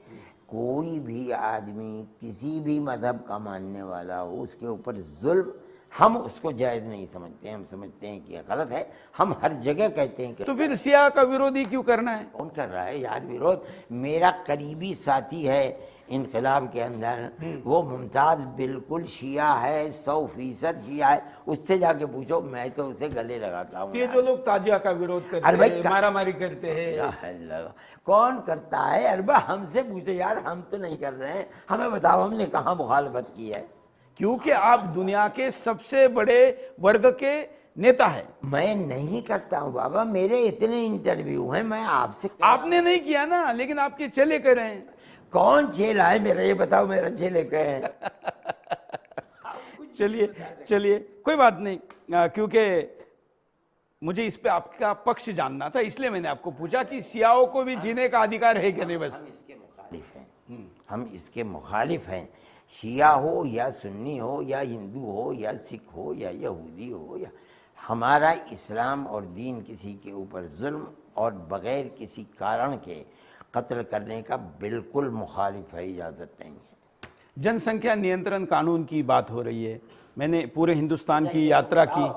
कोई भी आदमी किसी भी मजहब का मानने वाला हो, उसके ऊपर जुल्म हम उसको जायज़ नहीं समझते, हम समझते हैं कि गलत है। हम हर जगह कहते हैं कि तो फिर शिया का विरोधी क्यों करना है? कौन कर रहा है यार विरोध? मेरा करीबी साथी है इनकलाब के अंदर, वो मुमताज़ बिल्कुल शिया है, 100% शिया है। उससे जाके पूछो, मैं तो उसे गले लगाता हूँ। ये जो लोग ताजिया का विरोध करते अरे भाई हैं, मारामारी करते हैं, या अल्लाह, कौन करता है? अरे भाई हमसे पूछो यार, हम तो नहीं कर रहे हैं, हमें बताओ हमने कहाँ मुखालफत की है? क्योंकि आप दुनिया के सबसे बड़े वर्ग के नेता हैं। मैं नहीं करता हूँ बाबा, मेरे इतने इंटरव्यू हैं, मैं आपसे आपने नहीं किया ना, लेकिन आपके चेले कर रहे हैं। कौन चेला है मेरा? ये बताओ, मेरा चेले क्या है? चलिए चलिए, कोई बात नहीं, क्योंकि मुझे इस पे आपका पक्ष जानना था, इसलिए मैंने आपको पूछा कि सियाओं को भी जीने का अधिकार है कि नहीं। बस इसके मुखालिफ हैं, हम इसके मुखालिफ हैं। शिया हो या सुन्नी हो या हिंदू हो या सिख हो या यहूदी हो, या हमारा इस्लाम और दीन किसी के ऊपर जुल्म और बग़ैर किसी कारण के कत्ल करने का बिल्कुल मुखालिफ है, इजाज़त नहीं है। जनसंख्या नियंत्रण कानून की बात हो रही है, मैंने पूरे हिंदुस्तान की यात्रा की।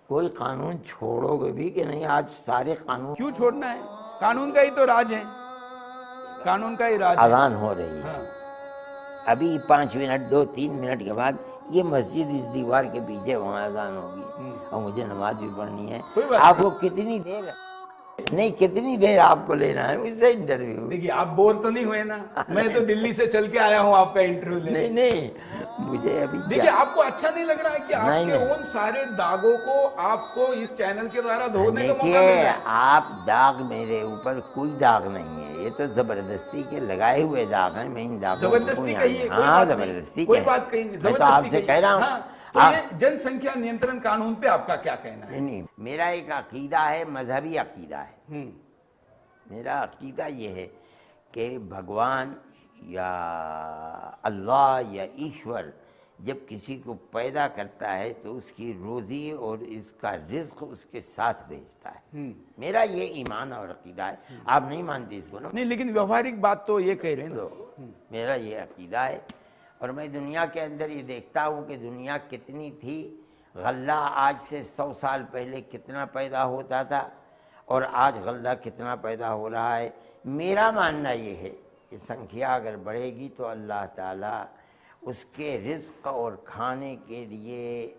कोई कानून छोड़ोगे भी कि नहीं? आज सारे कानून क्यों छोड़ना है? कानून का ही तो राज है, कानून का ही राज है। अजान हो रही है, अभी 5 मिनट 2-3 मिनट के बाद ये मस्जिद इस दीवार के पीछे वहाँ अजान होगी और मुझे नमाज भी पढ़नी है। कोई बात आपको कितनी देर, नहीं कितनी देर आपको लेना है मुझसे इंटरव्यू? देखिए, आप बोर तो नहीं हुए ना? मैं तो दिल्ली से चल के आया हूँ आपका इंटरव्यू लेने। नहीं, मुझे अभी देखिए, आपको अच्छा नहीं लग रहा है कि नहीं, आपके नहीं। उन सारे दागों को आपको इस चैनल के द्वारा धोने का मौका मिल देखिए, रहा है? आप दाग, मेरे ऊपर कोई दाग नहीं है, ये तो जबरदस्ती के लगाए हुए दाग हैं। मैं इन दागों को जबरदस्ती कोई कहिए, कोई हाँ बात नहीं, जबरदस्ती कोई के, बात कही नहीं, मैं तो जबरदस्ती आपसे कहिए। कह रहा हूँ। हाँ, तो ये जनसंख्या नियंत्रण कानून पे आपका क्या कहना है? नहीं, मेरा एक अकीदा है, मजहबी अकीदा है। मेरा अकीदा ये है कि भगवान या अल्लाह या ईश्वर जब किसी को पैदा करता है तो उसकी रोज़ी और इसका रिज्क उसके साथ भेजता है। मेरा ये ईमान और अकीदा है। आप नहीं मानते इसको ना? नहीं, लेकिन व्यवहारिक बात तो ये कह रहे हैं ना। तो मेरा ये अकीदा है। और मैं दुनिया के अंदर ये देखता हूँ कि दुनिया कितनी थी, गल्ला आज से 100 साल पहले कितना पैदा होता था और आज गल्ला कितना पैदा हो रहा है। मेरा मानना ये है कि संख्या अगर बढ़ेगी तो अल्लाह ताला उसके रिज़्क़ और खाने के लिए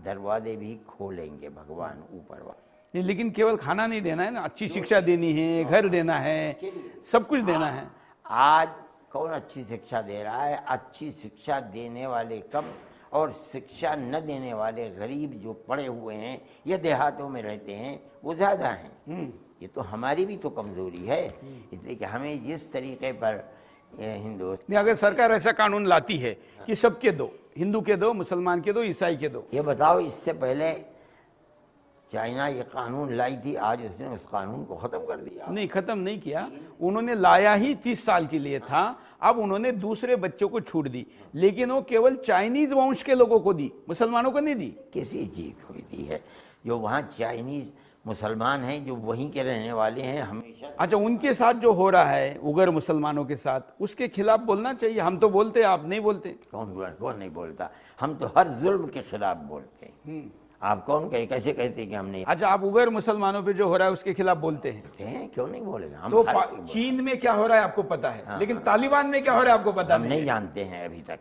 दरवाजे भी खोलेंगे, भगवान ऊपर वाला। नहीं, लेकिन केवल खाना नहीं देना है ना, अच्छी शिक्षा देनी है, घर देना है, सब कुछ देना है। आज कौन अच्छी शिक्षा दे रहा है? अच्छी शिक्षा देने वाले कम और शिक्षा न देने वाले गरीब जो पड़े हुए हैं या देहातों में रहते हैं वो ज़्यादा हैं। ये तो हमारी भी तो कमज़ोरी है। इसलिए कि हमें जिस तरीके पर नहीं, अगर सरकार ऐसा कानून लाती है कि सबके दो, हिंदू के दो, मुसलमान के दो, ईसाई के दो। ये बताओ, इससे पहले चाइना ये कानून लाई थी, आज उसने उस कानून को ख़त्म कर दिया। नहीं, ख़त्म नहीं किया, उन्होंने लाया ही 30 साल के लिए था। अब उन्होंने दूसरे बच्चों को छूट दी, लेकिन वो केवल चाइनीज वंश के लोगों को दी, मुसलमानों को नहीं दी। किसी चीज़ को दी है? जो वहाँ चाइनीज़ मुसलमान हैं, जो वहीं के रहने वाले हैं हमेशा। अच्छा, उनके साथ जो हो रहा है उगर मुसलमानों के साथ, उसके खिलाफ बोलना चाहिए। हम तो बोलते हैं, आप नहीं बोलते। कौन नहीं बोलता? हम तो हर जुल्म के खिलाफ बोलते हैं। आप कौन कहे, कैसे कहते हैं कि हम नहीं? अच्छा, आप उगर मुसलमानों पे जो हो रहा है उसके खिलाफ बोलते हैं? क्यों नहीं बोलेगा? हम तो चीन में क्या हो रहा है आपको पता है, लेकिन तालिबान में क्या हो रहा है आपको पता हम नहीं जानते हैं अभी तक,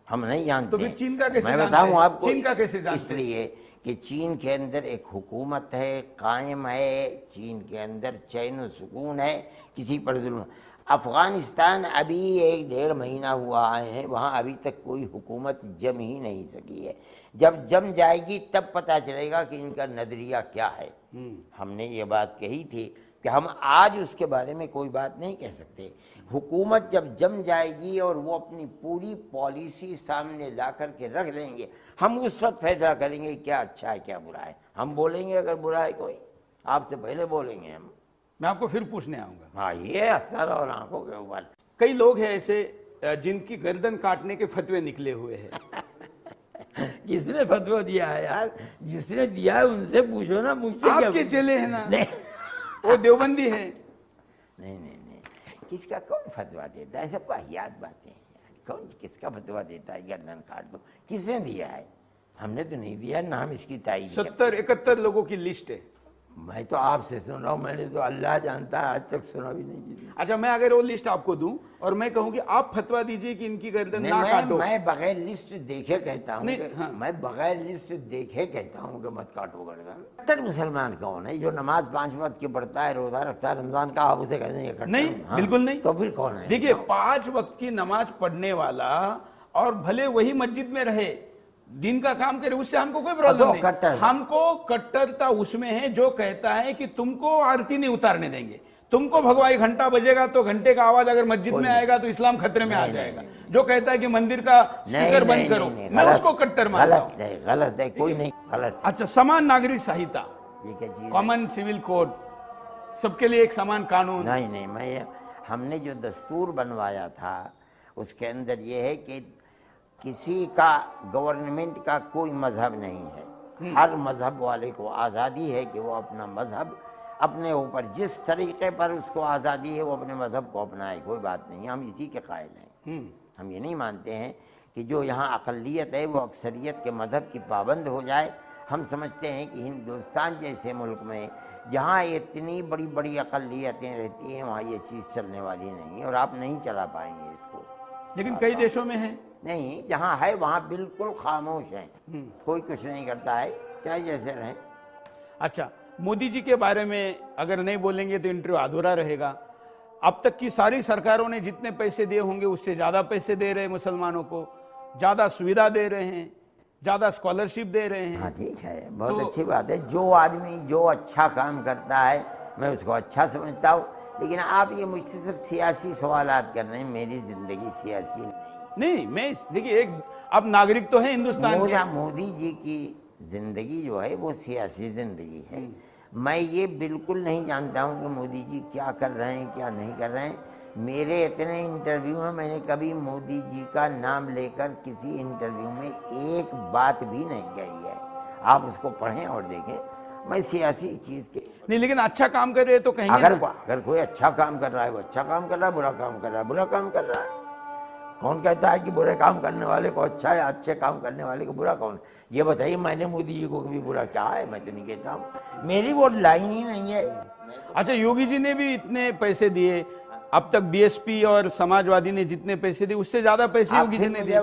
हम नहीं जानते। तो फिर चीन का कैसे? मैं बताऊं आपको, चीन का कैसे जानते? इसलिए कि चीन के अंदर एक हुकूमत है, कायम है। चीन के अंदर चैन और सुकून है, किसी पर जुल्म। अफ़गानिस्तान अभी 1-1.5 महीना हुआ आए हैं, वहाँ अभी तक कोई हुकूमत जम ही नहीं सकी है। जब जम जाएगी तब पता चलेगा कि इनका नज़रिया क्या है। हमने ये बात कही थी कि हम आज उसके बारे में कोई बात नहीं कह सकते। हुकूमत जब जम जाएगी और वो अपनी पूरी पॉलिसी सामने ला कर के रख देंगे, हम उस वक्त फैसला करेंगे क्या अच्छा है क्या बुरा है। हम बोलेंगे अगर बुरा है कोई, आपसे पहले बोलेंगे हम। मैं आपको फिर पूछने आऊंगा। हाँ, ये असर और आंखों के ऊपर। कई लोग हैं ऐसे जिनकी गर्दन काटने के फतवे निकले हुए हैं। किसने फतवा दिया है यार? जिसने दिया है उनसे पूछो ना, मुझसे क्या? आपके चेले हैं ना? नहीं, वो देवबंदी है। नहीं, किसका कौन फतवा देता है? सब वाहियात बातें हैं यार। कौन किसका फतवा देता है गर्दन काट दो? किसने दिया है? हमने तो नहीं दिया, ना हम इसकी तारीफ 70-71 लोगों की लिस्ट है। मैं तो आपसे सुन रहा हूँ, मैंने तो अल्लाह जानता है आज तक सुना भी नहीं किसी। अच्छा, मैं अगर वो लिस्ट आपको दूं और मैं कहूं कि आप फतवा दीजिए कि इनकी गर्दन नहीं, ना काटो, मैं बगैर लिस्ट देखे कहता हूँ नहीं, कि- हाँ। मैं बगैर लिस्ट देखे कहता हूँ कि मत काटो गर्दन। कट्टर मुसलमान कौन है जो नमाज 5 वक्त की पढ़ता है, रोजा रखता है, रमजान का, आप उसे कहते हैं कट्टर? नहीं, हाँ, बिल्कुल नहीं। तो फिर कौन है? देखिए 5 वक्त की नमाज पढ़ने वाला और भले वही मस्जिद में रहे, दिन का काम करे, उससे हमको कोई प्रॉब्लम नहीं। कट्टर है। हमको कट्टरता उसमें है जो कहता है कि तुमको आरती नहीं उतारने देंगे, तुमको भगवाई घंटा बजेगा तो घंटे का आवाज अगर मस्जिद में आएगा तो इस्लाम खतरे में आ जाएगा। जो कहता है कि मंदिर का स्पीकर बंद करो, मैं उसको कट्टर मानता हूं। गलत है, कोई नहीं, गलत है। अच्छा, समान नागरिक संहिता, ये क्या चीज है? कॉमन सिविल कोड, सबके लिए एक समान कानून। नहीं, हमने जो दस्तूर बनवाया था उसके अंदर ये है कि किसी का, गवर्नमेंट का कोई मजहब नहीं है। हर मजहब वाले को आज़ादी है कि वो अपना मजहब अपने ऊपर, जिस तरीके पर उसको आज़ादी है वो अपने मजहब को अपनाए, कोई बात नहीं, हम इसी के कायल हैं। हम ये नहीं मानते हैं कि जो यहाँ अक़लियत है वो अक्सरियत के मजहब की पाबंद हो जाए। हम समझते हैं कि हिंदुस्तान जैसे मुल्क में जहाँ इतनी बड़ी बड़ी अक़लियतें रहती हैं वहाँ ये चीज़ चलने वाली नहीं है और आप नहीं चला पाएंगे इसको। लेकिन कई देशों में है नहीं, जहाँ है वहाँ बिल्कुल खामोश हैं, कोई कुछ नहीं करता है, चाहे जैसे रहें। अच्छा, मोदी जी के बारे में अगर नहीं बोलेंगे तो इंटरव्यू अधूरा रहेगा। अब तक की सारी सरकारों ने जितने पैसे दिए होंगे उससे ज़्यादा पैसे दे रहे हैं मुसलमानों को, ज़्यादा सुविधा दे रहे हैं, ज़्यादा स्कॉलरशिप दे रहे हैं। हाँ ठीक है, बहुत तो- अच्छी बात है। जो आदमी जो अच्छा काम करता है मैं उसको अच्छा समझता हूँ, लेकिन आप ये मुझसे सब सियासी सवालात कर रहे हैं। मेरी ज़िंदगी सियासी नहीं, मैं देखिए, एक आप नागरिक तो हैं हिंदुस्तान के। मोदी जी की ज़िंदगी जो है वो सियासी ज़िंदगी है। मैं ये बिल्कुल नहीं जानता हूँ कि मोदी जी क्या कर रहे हैं क्या नहीं कर रहे हैं। मेरे इतने इंटरव्यू हैं, मैंने कभी मोदी जी का नाम लेकर किसी इंटरव्यू में एक बात भी नहीं कही है। आप उसको पढ़ें और देखें। मैं सियासी चीज़ के नहीं, लेकिन अच्छा काम कर रहे हैं तो कहेंगे ना। अगर कोई अच्छा काम कर रहा है वो अच्छा काम कर रहा है, बुरा काम कर रहा है बुरा काम कर रहा है। कौन कहता है कि बुरे काम करने वाले को अच्छा है, अच्छे काम करने वाले को बुरा? कौन? ये बताइए, मैंने मोदी जी को कभी बुरा क्या है? मैं तो नहीं कहता हूँ, मेरी वो लाइन ही नहीं है। अच्छा, योगी जी ने भी इतने पैसे दिए, अब तक बीएसपी और समाजवादी ने जितने पैसे दिए उससे ज्यादा पैसे योगी जी ने दिए।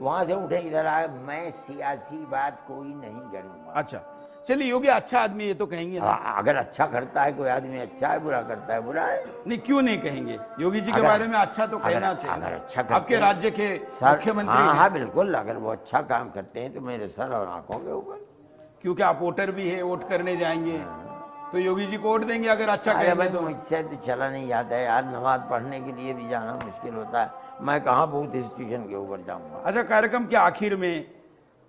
वहां से उठे इधर आए, मैं सियासी बात कोई नहीं करूंगा। अच्छा, चलिए, योगी अच्छा आदमी है तो कहेंगे ना। अगर अच्छा करता है कोई आदमी अच्छा है, बुरा करता है बुरा है। नहीं, क्यों नहीं कहेंगे? योगी जी के बारे में अच्छा तो कहना चाहिए। अगर अच्छा करते आपके राज्य के मुख्यमंत्री हैं। हाँ बिल्कुल, अगर वो अच्छा काम करते हैं तो मेरे सर और आंखों के ऊपर। क्योंकि आप वोटर भी है, वोट करने जाएंगे तो योगी जी को वोट देंगे अगर अच्छा कहेंगे तो। मुझसे तो चला नहीं जाता है यार, नमाज पढ़ने के लिए भी जाना मुश्किल होता है। मैं कहाँ बूथ स्टेशन के ऊपर जाऊंगा। अच्छा, कार्यक्रम के आखिर में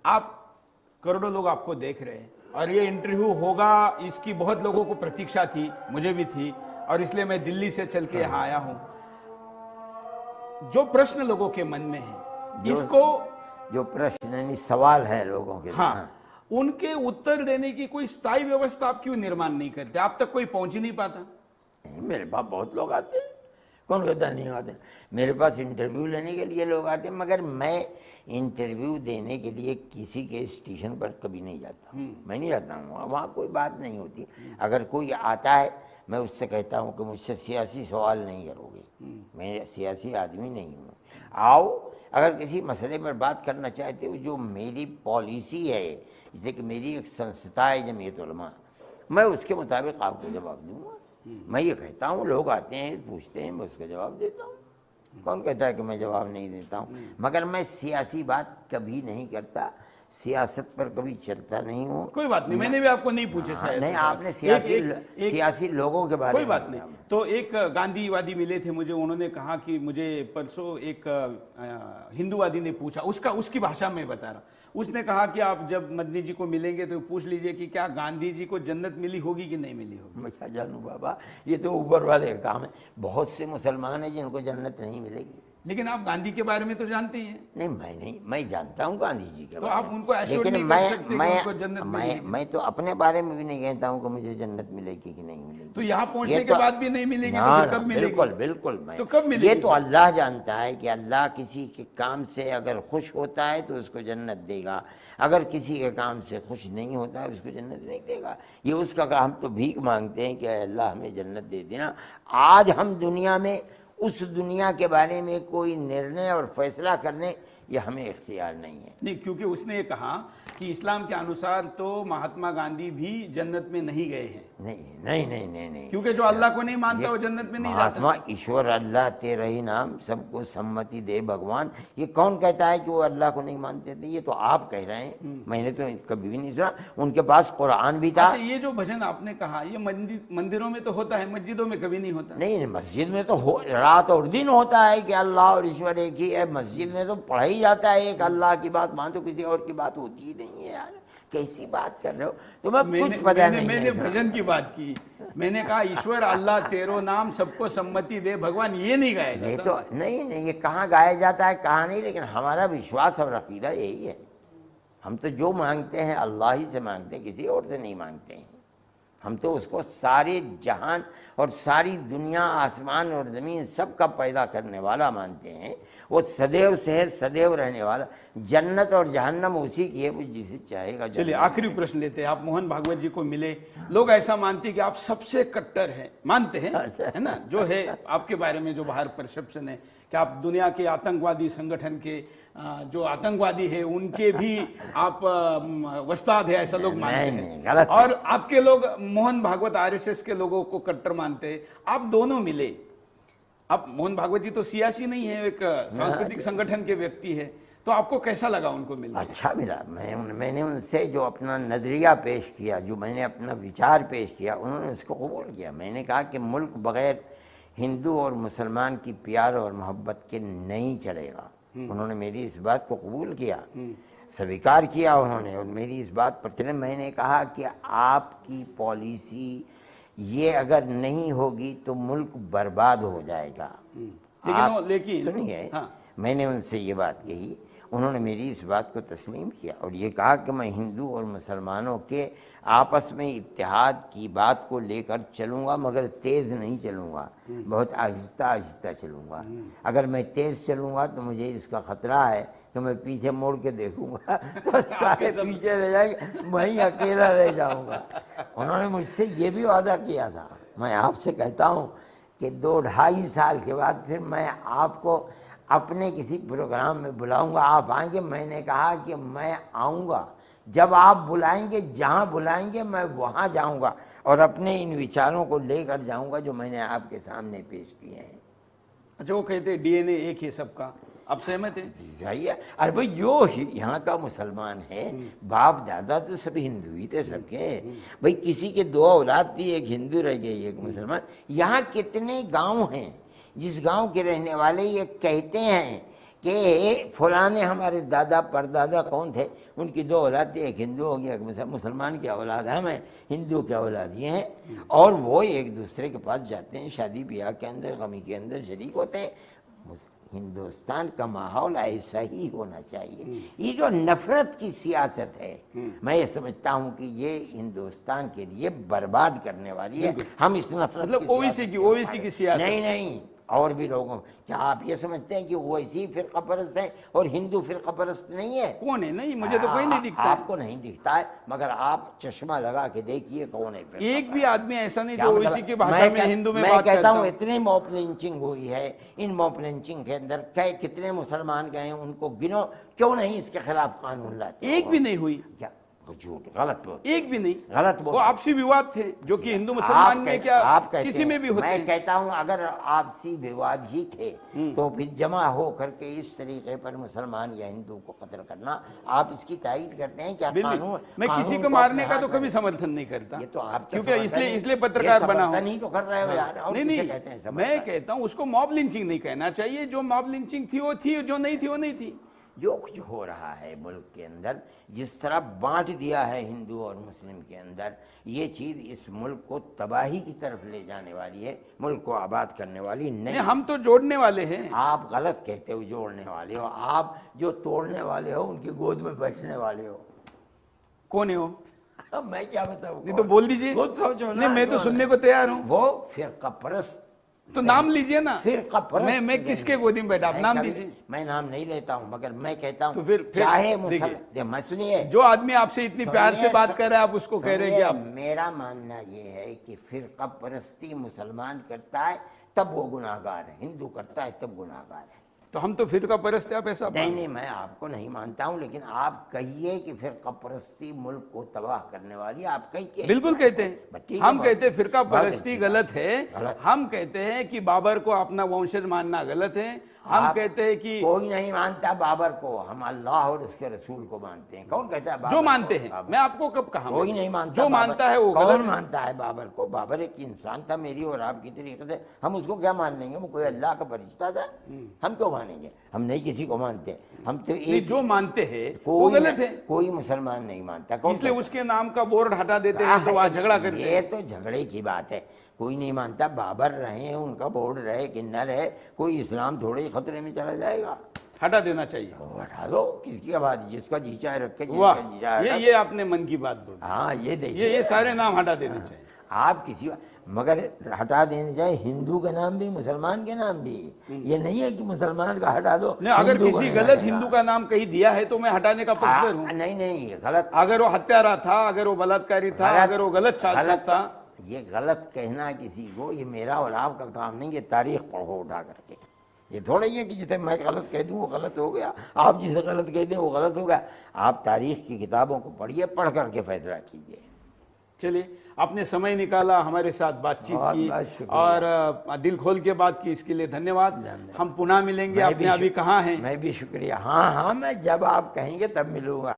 आप, करोड़ों लोग आपको देख रहे हैं और ये इंटरव्यू होगा, इसकी बहुत लोगों को प्रतीक्षा थी, मुझे भी थी, और इसलिए मैं दिल्ली से चल के यहाँ आया हूँ। जो प्रश्न लोगों के मन में है, इसको जो प्रश्न यानी सवाल है लोगों के, हाँ, उनके उत्तर देने की कोई स्थायी व्यवस्था आप क्यों निर्माण नहीं करते? आप तक कोई पहुंच ही नहीं पाता? मेरे पास बहुत लोग आते हैं, कौन कहता नहीं आते? मेरे पास इंटरव्यू लेने के लिए लोग आते हैं, मगर मैं इंटरव्यू देने के लिए किसी के स्टेशन पर कभी नहीं जाता। मैं नहीं जाता हूँ, वहाँ कोई बात नहीं होती। अगर कोई आता है मैं उससे कहता हूँ कि मुझसे सियासी सवाल नहीं करोगे, मैं सियासी आदमी नहीं हूँ। आओ, अगर किसी मसले पर बात करना चाहते हो, जो मेरी पॉलिसी है, जैसे कि मेरी एक संस्था है जमीयत उलमा, मैं उसके मुताबिक आपको जवाब दूंगा। मैं ये कहता हूँ, लोग आते हैं पूछते हैं, मैं उसका जवाब देता हूँ। कौन कहता है कि मैं जवाब नहीं देता हूँ? मगर मैं सियासी बात कभी नहीं करता, सियासत पर कभी चलता नहीं हूँ। कोई बात नहीं, मैंने भी आपको नहीं पूछे शायद। नहीं, आपने सियासी लोगों के बारे में। कोई बात नहीं। तो एक गांधीवादी मिले थे मुझे, उन्होंने कहा कि मुझे परसों एक हिंदूवादी ने पूछा, उसकी भाषा में बता रहा, उसने कहा कि आप जब मदनी जी को मिलेंगे तो पूछ लीजिए कि क्या गांधी जी को जन्नत मिली होगी कि नहीं मिली होगी। मैं क्या जानूँ बाबा, ये तो ऊपर वाले का काम है। बहुत से मुसलमान हैं जिनको जन्नत नहीं मिलेगी। लेकिन आप गांधी के बारे में तो जानते ही हैं। नहीं, मैं जानता हूँ गांधी जी के तो बारे आप में। उनको एश्योर लेकिन नहीं कर सकते कि उनको जन्नत मैं मिलेगी। मैं तो अपने बारे में भी नहीं कहता हूँ कि मुझे जन्नत मिलेगी कि नहीं मिलेगी। तो यहाँ पहुंचने ये के बाद भी नहीं मिलेगी तो ना, फिर कब मिलेगी? बिल्कुल बिल्कुल। तो कब मिलेगी? ये तो अल्लाह जानता है कि अल्लाह किसी के काम से अगर खुश होता है तो उसको जन्नत देगा, अगर किसी के काम से खुश नहीं होता है उसको जन्नत नहीं देगा। ये उसका काम। हम तो भीख मांगते हैं कि अल्लाह हमें जन्नत दे देना। आज हम दुनिया में उस दुनिया के बारे में कोई निर्णय और फैसला करने ये हमें इख्तियार नहीं है। नहीं, क्योंकि उसने ये कहा कि इस्लाम के अनुसार तो महात्मा गांधी भी जन्नत में नहीं गए हैं। नहीं, क्योंकि जो अल्लाह को नहीं मानता वो जन्नत में नहीं जाता। महात्मा ईश्वर अल्लाह तेरा ही नाम सबको सम्मति दे भगवान, ये कौन कहता है कि वो अल्लाह को नहीं मानते थे? ये तो आप कह रहे हैं, मैंने तो कभी भी नहीं सुना। उनके पास कुरान भी था। अच्छा, ये जो भजन आपने कहा ये मंदिरों में तो होता है, मस्जिदों में कभी नहीं होता। नहीं, मस्जिद में तो रात और दिन होता है कि अल्लाह और ईश्वर एक ही है। मस्जिद में तो पढ़ा ही जाता है एक अल्लाह की बात, मान तो किसी और की बात होती ही नहीं है यार। कैसी बात कर रहे हो? तुम्हें कुछ पता नहीं है। मैंने भजन की बात की, मैंने कहा ईश्वर अल्लाह तेरो नाम सबको सम्मति दे भगवान, ये नहीं गाया जाता। ये तो नहीं, ये कहाँ गाया जाता है कहाँ नहीं, लेकिन हमारा विश्वास और अकीदा यही है। हम तो जो मांगते हैं अल्लाह ही से मांगते हैं, किसी और से नहीं मांगते हैं। हम तो उसको सारे जहान और सारी दुनिया, आसमान और ज़मीन सब का पैदा करने वाला मानते हैं। वो सदैव से है, सदैव रहने वाला। जन्नत और जहन्नम उसी की है, वो जिसे चाहेगा। चलिए आखिरी प्रश्न लेते हैं। आप मोहन भागवत जी को मिले, लोग ऐसा मानते हैं कि आप सबसे कट्टर हैं, मानते हैं है ना, जो है आपके बारे में जो बाहर परसेप्शन है कि आप दुनिया के आतंकवादी संगठन के जो आतंकवादी है उनके भी आप वस्ताद है, ऐसा लोग मानते हैं। और आपके लोग मोहन भागवत आरएसएस के लोगों को कट्टर मानते हैं। आप दोनों मिले। अब मोहन भागवत जी तो सियासी नहीं है, एक सांस्कृतिक संगठन के व्यक्ति है, तो आपको कैसा लगा उनको मिलकर? अच्छा मिला। मैंने उनसे जो अपना नज़रिया पेश किया, जो मैंने अपना विचार पेश किया, उन्होंने उसको कबूल किया। मैंने कहा कि मुल्क बग़ैर हिंदू और मुसलमान की प्यार और मोहब्बत के नहीं चलेगा। उन्होंने मेरी इस बात को कबूल किया, स्वीकार किया उन्होंने, और मेरी इस बात पर चले। मैंने कहा कि आपकी पॉलिसी ये अगर नहीं होगी तो मुल्क बर्बाद हो जाएगा। लेकिन सुनिए, हाँ। मैंने उनसे ये बात कही, उन्होंने मेरी इस बात को तस्लीम किया और ये कहा कि मैं हिंदू और मुसलमानों के आपस में इत्तेहाद की बात को लेकर चलूँगा, मगर तेज़ नहीं चलूँगा, बहुत आहिस्ता आहिस्ता चलूँगा। अगर मैं तेज़ चलूँगा तो मुझे इसका ख़तरा है कि मैं पीछे मुड़ के देखूँगा तो सारे पीछे रह जाएंगे, मैं ही अकेला रह जाऊँगा। उन्होंने मुझसे ये भी वादा किया था। मैं आपसे कहता हूँ कि 2-2.5 साल के बाद फिर मैं आपको अपने किसी प्रोग्राम में बुलाऊंगा, आप आएंगे। मैंने कहा कि मैं आऊँगा, जब आप बुलाएंगे, जहाँ बुलाएंगे मैं वहाँ जाऊँगा और अपने इन विचारों को लेकर जाऊँगा जो मैंने आपके सामने पेश किए हैं। अच्छा, वो कहते हैं डीएनए एक ही सबका, आप सहमत हैं? जाइए, अरे भाई जो यहाँ का मुसलमान है, बाप दादा तो सभी हिंदू ही थे सबके। भाई किसी के 2 औलाद थी, एक हिंदू रह गई एक मुसलमान। यहाँ कितने गांव हैं जिस गांव के रहने वाले ये कहते हैं कि फलाने हमारे दादा परदादा कौन थे, उनकी 2 औलाद थी, एक हिंदू हो गया, एक मुसलमान की औलाद है, मैं हिंदू की औलाद ये हैं। और वो एक दूसरे के पास जाते हैं, शादी ब्याह के अंदर, गमी के अंदर शरीक होते हैं। हिंदुस्तान का माहौल ऐसा ही होना चाहिए। ये जो नफरत की सियासत है, मैं ये समझता हूँ कि ये हिंदुस्तान के लिए बर्बाद करने वाली है। हम इस नफरत मतलब ओवैसी की सियासत नहीं, और भी लोगों, क्या आप ये समझते हैं कि वैसी फिरका परस्त है और हिंदू फिरका परस्त नहीं है? कौन है? नहीं, मुझे तो कोई नहीं दिखता। आपको नहीं दिखता है, मगर आप चश्मा लगा के देखिए कौन है। एक भी आदमी ऐसा नहीं जो ओवैसी की भाषा में हिंदू में मैं बात कहता हूँ इतनी मॉब लिंचिंग हुई है, इन मॉब लिंचिंग के अंदर कितने मुसलमान गए, उनको गिनो, क्यों नहीं इसके खिलाफ कानून लाते? एक भी नहीं हुई। क्या झूठ, गलत बोल, एक भी नहीं, गलत बोल। वो आपसी विवाद थे जो कि हिंदू मुसलमान में क्या आप किसी में भी होते मैं हैं। कहता हूं अगर आपसी विवाद ही थे तो फिर जमा हो करके इस तरीके पर मुसलमान या हिंदू को कत्ल करना, आप इसकी तायीद करते हैं क्या? कानून, मैं किसी को मारने का तो कभी समर्थन नहीं करता। ये तो आप, क्योंकि इसलिए पत्रकार बना हूं। नहीं तो कर रहे हो यार। और नहीं, कहते हैं मैं कहता हूं उसको मॉब लिंचिंग नहीं कहना चाहिए। जो मॉब लिंचिंग थी वो थी, जो नहीं थी वो नहीं थी। जो कुछ हो रहा है मुल्क के अंदर, जिस तरह बांट दिया है हिंदू और मुस्लिम के अंदर, ये चीज़ इस मुल्क को तबाही की तरफ ले जाने वाली है, मुल्क को आबाद करने वाली नहीं। हम तो जोड़ने वाले हैं। आप गलत कहते हो, जोड़ने वाले हो। आप जो तोड़ने वाले हो उनकी गोद में बैठने वाले हो। कौन है वो? मैं क्या बताऊँ? नहीं तो बोल दीजिए। खुद सोचो ना। नहीं, मैं तो सुनने को तैयार हूँ। वो फिरका परस्त। तो नाम लीजिए ना। फिरका परस्त। मैं किसके गोदी में बैठा? आप नाम दीजिए। मैं नाम नहीं लेता हूँ, मगर मैं कहता हूँ तो फिर चाहे देखिए, मैं सुनिए, जो आदमी आपसे इतनी प्यार से बात कर रहा है, आप उसको कह रहे हैं कि आप। मेरा मानना ये है कि फिरका परस्ती मुसलमान करता है तब वो गुनाहगार है, हिंदू करता है तब गुनाहगार है। तो हम तो फिरका परस्त है, आप ऐसा? नहीं, मैं आपको नहीं मानता हूँ, लेकिन आप कहिए कि फिरका परस्ती मुल्क को तबाह करने वाली, आप कहिए। बिल्कुल कहते हैं। हम कहते हैं फिरका परस्ती गलत है। हम कहते हैं कि बाबर को अपना वंशज मानना गलत है। हम कहते हैं कि कोई नहीं मानता बाबर को, हम अल्लाह और उसके रसूल को मानते हैं। कौन कहता है? जो मानते हैं। मैं आपको कब कहा? कोई नहीं मानता। जो मानता है वो कौन मानता है बाबर को? बाबर एक इंसान था, मेरी और आपकी तरीके से। हम उसको क्या मान लेंगे? वो कोई अल्लाह का फरिश्ता था, हम क्यों मानेंगे? हम नहीं किसी को मानते। हम तो एक जो मानते हैं वो गलत है। कोई मुसलमान नहीं मानता, इसलिए उसके नाम का बोर्ड हटा देते हैं, तो वहाँ झगड़ा करते हैं। ये तो झगड़े की बात है। कोई नहीं मानता, बाबर रहे, उनका बोर्ड रहे कि न रहे, कोई इस्लाम थोड़े ही खतरे में चला जाएगा। हटा देना चाहिए। हटा दो, किसकी बात? जिसका जी चाहे रखे। वाह, ये आपने मन की बात बोली। हाँ, ये देखिए, ये सारे नाम हटा देने चाहिए। आप किसी, मगर हटा देने चाहिए हिंदू के नाम भी, मुसलमान के नाम भी। ये नहीं है कि मुसलमान का हटा दो। नहीं, अगर किसी गलत हिंदू का नाम कहीं दिया है तो मैं हटाने का पक्षधर हूँ। नहीं, गलत। अगर वो हत्यारा था, अगर वो बलात्कारी था, अगर वो गलत शासक था। ये गलत कहना किसी को, ये मेरा और आपका काम नहीं। ये तारीख पढ़ो उठा करके। ये थोड़ा ही है कि जिसे मैं गलत कह दूँ वो गलत हो गया, आप जिसे गलत कह दें वो गलत हो गया। आप तारीख की किताबों को पढ़िए, पढ़ करके फैसला कीजिए। चलिए, आपने समय निकाला, हमारे साथ बातचीत की और दिल खोल के बात की, इसके लिए धन्यवाद। हम पुनः मिलेंगे। आपने अभी कहाँ हैं? मैं भी शुक्रिया। हाँ, मैं जब आप कहेंगे तब मिलूंगा।